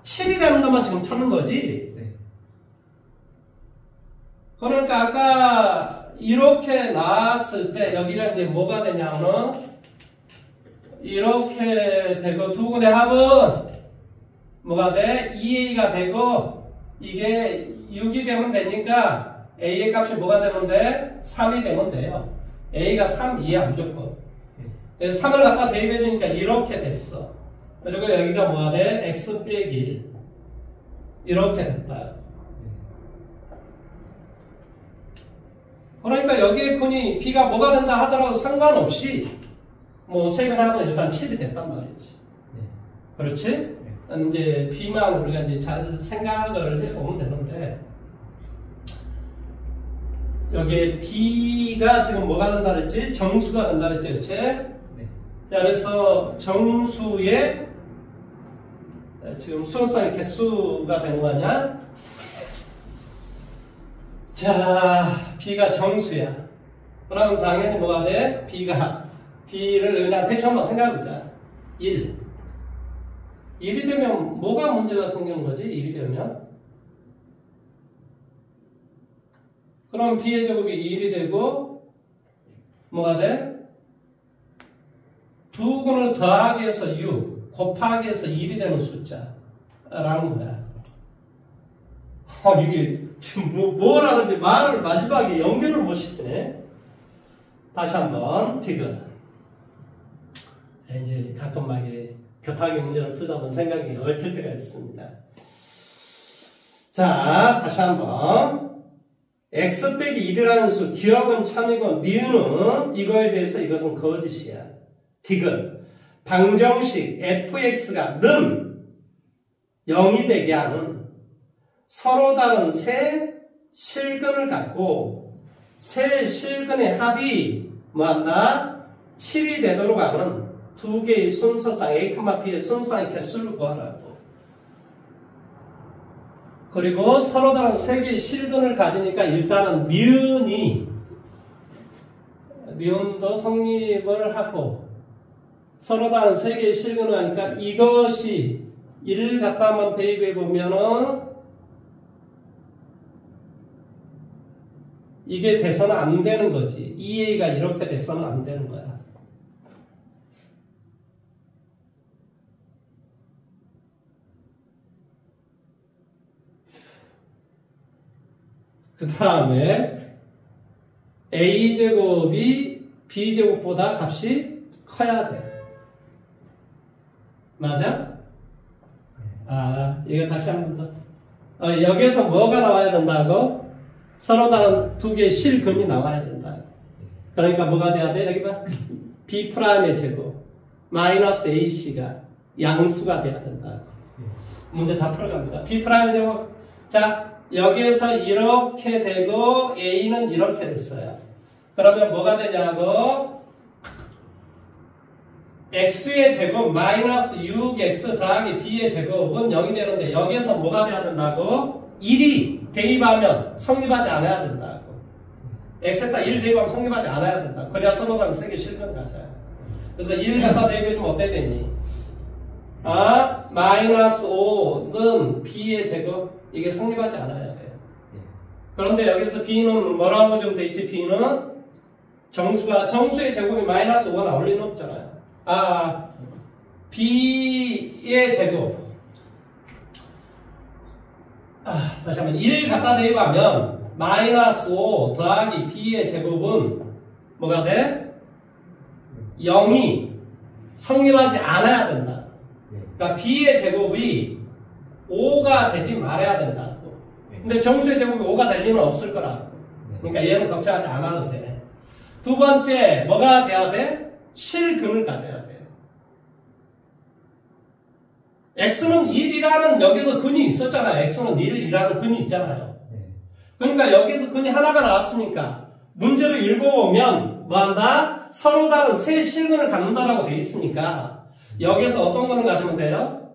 7이 되는 것만 지금 찾는 거지. 그러니까 아까 이렇게 나왔을 때 여기가 이제 뭐가 되냐면 이렇게 되고 두 근의 합은 뭐가 돼? 2a가 되고 이게 6이 되면 되니까 a의 값이 뭐가 되면 돼? 3이 되면 돼요. a가 3이야 무조건. 3을 갖다 대입해 주니까 이렇게 됐어. 그리고 여기가 뭐가 돼? x 빼기 1 이렇게 됐다. 그러니까 여기에 근이 b가 뭐가 된다 하더라도 상관없이 뭐 세근하면 일단 7이 됐단 말이지. 그렇지? 이제 b만 우리가 이제 잘 생각을 해보면 되는데 여기에 b가 지금 뭐가 된다 그랬지? 정수가 된다 그랬지, 그렇지? 자, 그래서 정수의 지금 순서의 개수가 되는 거 아니야? 자, b가 정수야. 그럼 당연히 뭐가 돼? b를 그냥 대충 한번 생각해보자. 1. 1이 되면 뭐가 문제가 생기는 거지? 1이 되면? 그럼 b의 제곱이 1이 되고 뭐가 돼? 두 근을 더하기 해서 6, 곱하기 해서 1이 되는 숫자라는 거야. 이게 지금 뭐라는지 말을 마지막에 연결을 못 시키네. 다시 한번 디귿. 이제 가끔 막 급하게 문제를 풀다 보면 생각이 얽힐 때가 있습니다. 자, 다시 한번 x 빼기 1이라는 수, 기억은 참이고 니은은 이거에 대해서 이것은 거짓이야. 디귿. 방정식 fx가 는 0이 되게 하는 서로 다른 세 실근을 갖고 세 실근의 합이 뭐한다? 7이 되도록 하는 두 개의 순서상 a, b의 순서상의 개수를 구하라고. 그리고 서로 다른 세 개의 실근을 가지니까 일단은 니은도 성립을 하고 서로 다른 세 개의 실근을 하니까 이것이 1을 갖다 한번 대입해 보면은 이게 돼서는 안 되는 거지. 2a가 이렇게 돼서는 안 되는 거야. 그 다음에 a제곱이 b제곱보다 값이 커야 돼. 맞아? 이거 다시 한 번 더. 여기에서 뭐가 나와야 된다고? 서로 다른 두 개의 실근이 나와야 된다. 그러니까 뭐가 돼야 돼? 여기 봐. B'의 제곱 마이너스 AC가 양수가 돼야 된다. 문제 다 풀어갑니다. B'의 제곱. 자, 여기에서 이렇게 되고 A는 이렇게 됐어요. 그러면 뭐가 되냐고? X의 제곱 마이너스 6X 더하기 B의 제곱은 0이 되는데 여기에서 뭐가 돼야 된다고? 1이 대입하면 성립하지 않아야 된다고. X에다 1 대입하면 성립하지 않아야 된다. 그래야 서로 다른 세개 실근 가져요. 그래서 1 갖다 대입해주면 어떻게 되니? 마이너스 5는 B의 제곱 이게 성립하지 않아야 돼요. 그런데 여기서 B는 뭐라고 좀 돼 있지? B는 정수의 제곱이 마이너스 5가 나올 리는 없잖아요. B의 제곱. 다시 한번 1 갖다 대입하면 마이너스 5 더하기 B의 제곱은 뭐가 돼? 0이 성립하지 않아야 된다. 그러니까 B의 제곱이 5가 되지 말아야 된다고. 근데 정수의 제곱이 5가 될 리는 없을 거라고. 그러니까 얘는 걱정하지 않아도 돼. 두 번째, 뭐가 돼야 돼? 실근을 가져야 돼. X는 1이라는 여기서 근이 있었잖아요. X는 1이라는 근이 있잖아요. 그러니까 여기서 근이 하나가 나왔으니까 문제를 읽어보면 뭐한다? 서로 다른 세 실근을 갖는다라고 돼 있으니까 여기서 어떤 거를 가지면 돼요?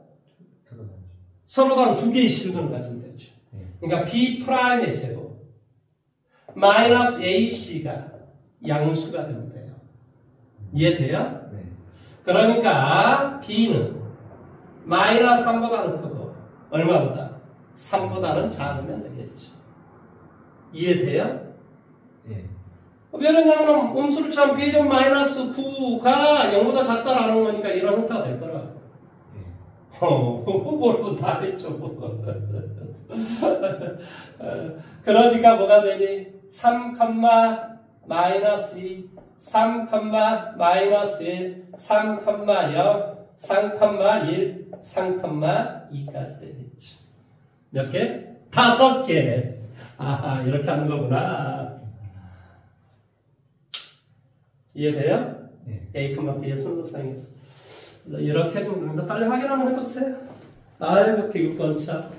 서로 다른 두 개의 실근을 가지면 되죠. 그러니까 B'의 제곱 마이너스 AC가 양수가 되면 돼요. 이해돼요? 네. 그러니까 B는 마이너스 3보다는 크고 얼마보다? 3보다는 작으면 되겠죠. 이해돼요? 네. 왜 그러냐면 음수를 참 B제곱 마이너스 9가 0보다 작다라는 거니까 이런 형태가 될 거라고. 모르고 다 했죠. 그러니까 뭐가 되니? 3, 마이너스 2, 3, 마이너스 1, 3, 0, 3, 1, 3, 2까지 되겠죠. 몇 개? 5개. 이렇게 하는 거구나. 이해돼요? 네. A, B의 순서상에서. 이렇게 해주면 됩니다. 빨리 확인 한번 해보세요. 아이고, 디귿번 참.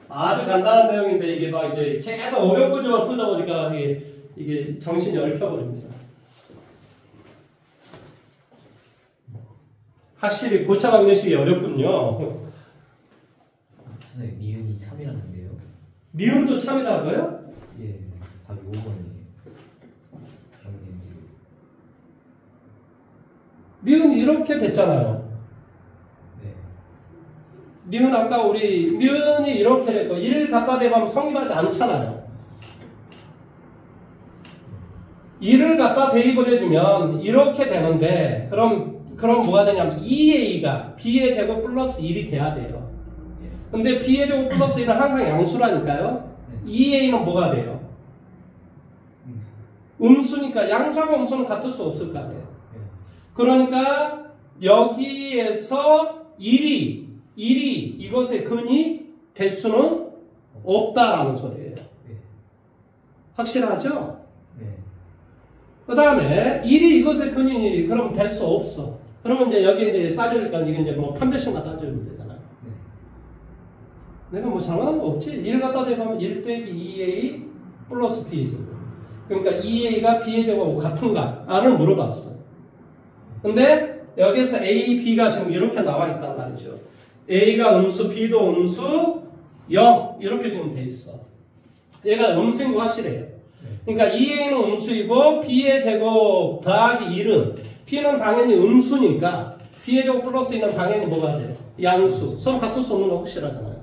아주 간단한 내용인데, 이게 막 이제 계속 어려운 문제만 풀다 보니까 이게 정신이 얽혀버립니다. 확실히 고차 방정식이 어렵군요. 선생님, 니은이 참이라는데요? 니은도 참이라고요? 예, 답이 5번이에요. 니은이 이렇게 됐잖아요. 네. 니은 아까 우리 니은이 이렇게 됐고 1 갖다 대면 성립하지 않잖아요. 1을 갖다 대입을 해주면 이렇게 되는데 그럼 뭐가 되냐면 2a가 b의 제곱 플러스 1이 돼야 돼요. 근데 b의 제곱 플러스 1은 항상 양수라니까요. 2a는 뭐가 돼요? 음수니까 양수하고 음수는 같을 수 없을 거 아니에요. 그러니까 여기에서 1이 이것의 근이 될 수는 없다라는 소리예요. 확실하죠? 네. 그 다음에 1이 이것의 근이 그러면 될 수 없어. 그러면 이제 여기 이제 따지니까 이게 이제 뭐 판별식만 따지면 되잖아. 내가 뭐 잘못한 거 없지? 1 갖다 대보면 1 빼기 2a 플러스 b의 제곱. 그러니까 2a가 b의 제곱하고 같은가?를 물어봤어. 근데 여기서 a, b가 지금 이렇게 나와 있단 말이죠. a가 음수, b도 음수, 0 이렇게 지금 돼 있어. 얘가 음수인 거 확실해요. 그러니까 2a는 음수이고 b의 제곱 더하기 1은 b는 당연히 음수니까 b의 제곱 플러스 1은 당연히 뭐가 돼? 양수. 서로 같을 수 없는 거 확실하잖아요.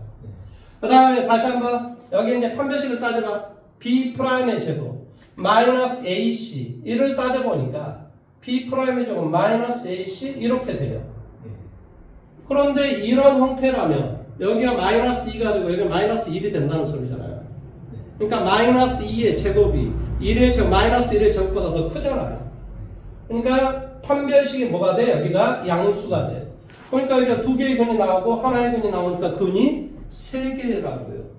그 다음에 다시 한번 여기 이제 판별식을 따져봐. b'의 제곱 마이너스 ac 이를 따져보니까 b'의 제곱 마이너스 ac 이렇게 돼요. 그런데 이런 형태라면 여기가 마이너스 2가 되고 여기가 마이너스 1이 된다는 소리잖아요. 그러니까 마이너스 2의 제곱이 1의 제곱, 마이너스 1의 제곱보다 더 크잖아요. 그러니까 판별식이 뭐가 돼? 여기가 양수가 돼. 그러니까 여기가 두 개의 근이 나오고 하나의 근이 나오니까 근이 3개라고요.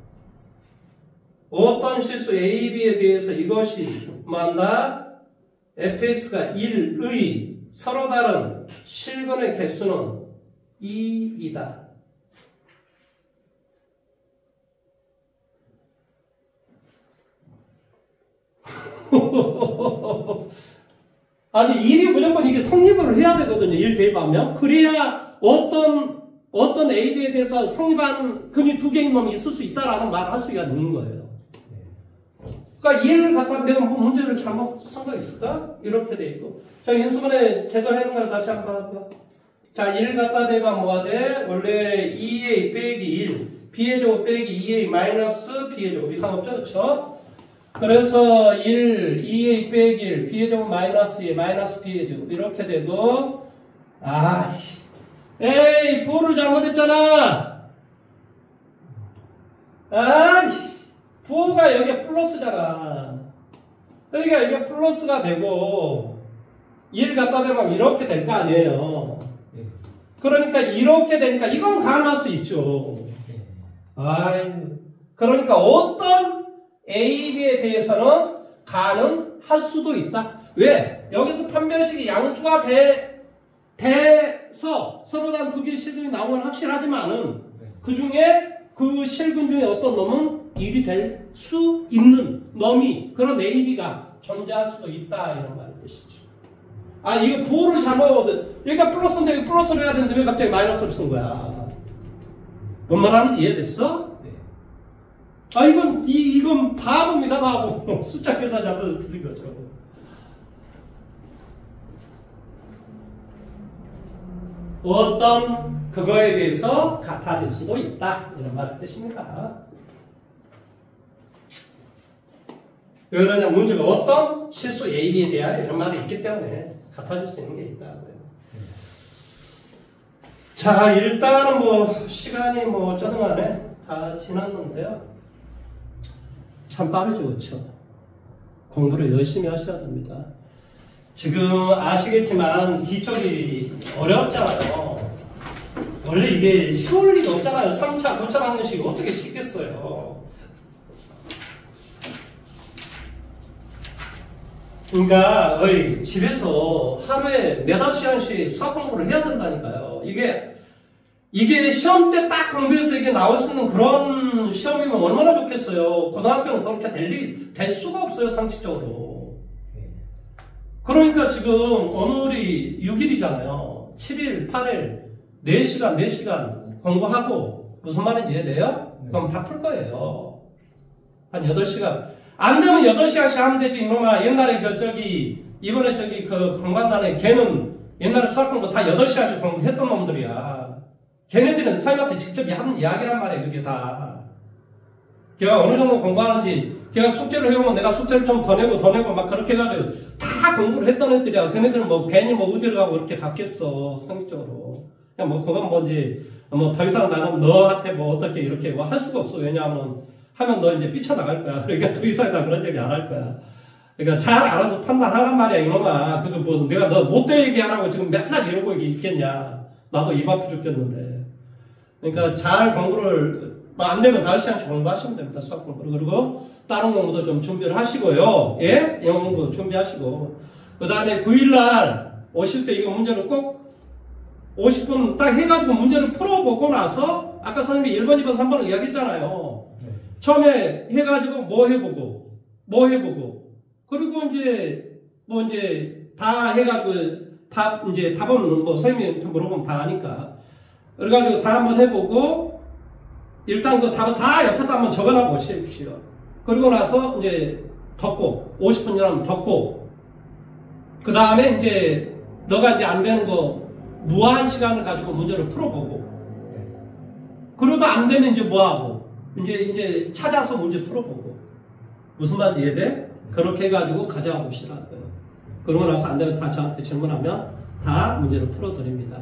어떤 실수 A, B에 대해서 이것이 뭐한다? fx가 1의 서로 다른 실근의 개수는 2이다. 아니 1이 무조건 이게 성립을 해야 되거든요. 1 대입하면. 그래야 어떤 AB에 대해서 성립한 근이 두 개인 놈이 있을 수 있다라는 말을 할 수가 있는 거예요. 그러니까 1을 갖다 내가 뭐 문제를 잘못 쓴 거 있을까? 이렇게 돼 있고. 자, 인수분해 제대로 해놓은 걸 다시 한번 할까? 자, 1 갖다 대면 뭐가 돼? 원래 2a 빼기 1, b의 제곱 빼기 2a 마이너스 b의 제곱. 이상 없죠? 그렇죠? 그래서 1, 2a 빼기 1, b의 제곱 마이너스 2, 마이너스 b의 제곱. 이렇게 되고, 에이, 부호를 잘못했잖아. 부호가 여기가 플러스잖아. 그러니까 여기가 플러스가 되고 1 갖다 대면 이렇게 될 거 아니에요. 그러니까 이렇게 되니까 이건 가능할 수 있죠. 그러니까 어떤 A, B에 대해서는 가능할 수도 있다. 왜? 여기서 판별식이 양수가 돼서 서로 다른 두 개의 실근이 나오는 건 확실하지만은 그 중에 그 실근 중에 어떤 놈은 1이 될 수 있는 놈이 그런 A, B가 존재할 수도 있다 이런 말인 것이죠. 이거 부호를 잘못 여기가 플러스인데 여기 플러스를 해야 되는데 왜 갑자기 마이너스를 쓴 거야? 뭔 말하는지 이해됐어? 이건 바보입니다, 바보. 숫자 계산 잘못 틀린 거죠. 어떤 그거에 대해서 같아질 수도 있다 이런 말의 뜻입니다. 왜 그러냐? 문제가 어떤 실수 A, B에 대한 이런 말이 있기 때문에 같아질 수 있는 게 있다고요. 자, 일단은 뭐 시간이 뭐 어쩌든 간에 다 지났는데요. 참 빠르죠, 그렇죠? 공부를 열심히 하셔야 됩니다. 지금 아시겠지만 뒤쪽이 어렵잖아요. 원래 이게 쉬울 리가 없잖아요. 3차, 9차 방정식이 어떻게 쉽겠어요. 그러니까 집에서 하루에 4-5시간씩 수학 공부를 해야 된다니까요. 이게 시험 때 딱 공부해서 이게 나올 수 있는 그런 시험이면 얼마나 좋겠어요. 고등학교는 그렇게 될 수가 없어요, 상식적으로. 그러니까 지금 오늘이 6일이잖아요. 7일, 8일, 4시간 공부하고 무슨 말인지 이해돼요? 그럼 다 풀 거예요. 한 8시간. 안 되면 8시간씩 하면 되지, 이놈아. 옛날에 이번에 그 공관단에 걔는 옛날에 수학 공부 다 8시간씩 공부했던 놈들이야. 걔네들은 선생님한테 직접 하는 이야기란 말이에요, 그게 다. 걔가 어느 정도 공부하는지, 걔가 숙제를 해오면 내가 숙제를 좀 더 내고 막 그렇게 해가지고 다 공부를 했던 애들이야. 걔네들은 뭐 괜히 뭐 어디를 가고 이렇게 갔겠어, 상식적으로. 그냥 뭐 그건 뭐지, 뭐 더 이상 나는 너한테 뭐 어떻게 이렇게 뭐 할 수가 없어. 왜냐하면 하면 너 이제 삐쳐나갈 거야. 그러니까 더 이상 나 그런 얘기 안 할 거야. 그러니까 잘 알아서 판단하란 말이야, 이놈아. 그거 무슨 내가 너 못돼 얘기하라고 지금 맨날 이러고 있겠냐. 나도 입 아프 죽겠는데. 그러니까 잘 공부를 뭐 안 되면 5시간씩 공부하시면 됩니다. 수학 공부를. 그리고 다른 공부도 좀 준비를 하시고요. 예? 영어 공부 준비하시고. 그 다음에 9일날 오실 때 이거 문제를 꼭 50분 딱 해가지고 문제를 풀어보고 나서 아까 선생님이 1번, 2번, 3번을 이야기했잖아요. 처음에 해가지고 뭐 해보고 그리고 이제 뭐 이제 다 해가지고 답은 뭐 선생님한테 물어보면 다 아니까 그래가지고 다 한번 해보고 일단 그 답을 다 옆에다 한번 적어놔 보십시오. 그리고 나서 이제 덮고 50분 지나면 덮고 그 다음에 이제 너가 이제 안 되는 거 무한 시간을 가지고 문제를 풀어보고 그러다 안 되면 이제 뭐하고 이제 찾아서 문제 풀어보고 무슨 말인지 이해돼? 그렇게 해가지고 가져오시라고요. 그러고 나서 안 되면 다 저한테 질문하면 다 문제를 풀어드립니다.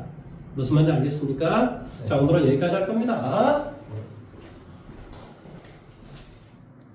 무슨 말인지 알겠습니까? 자, 오늘은 여기까지 할 겁니다.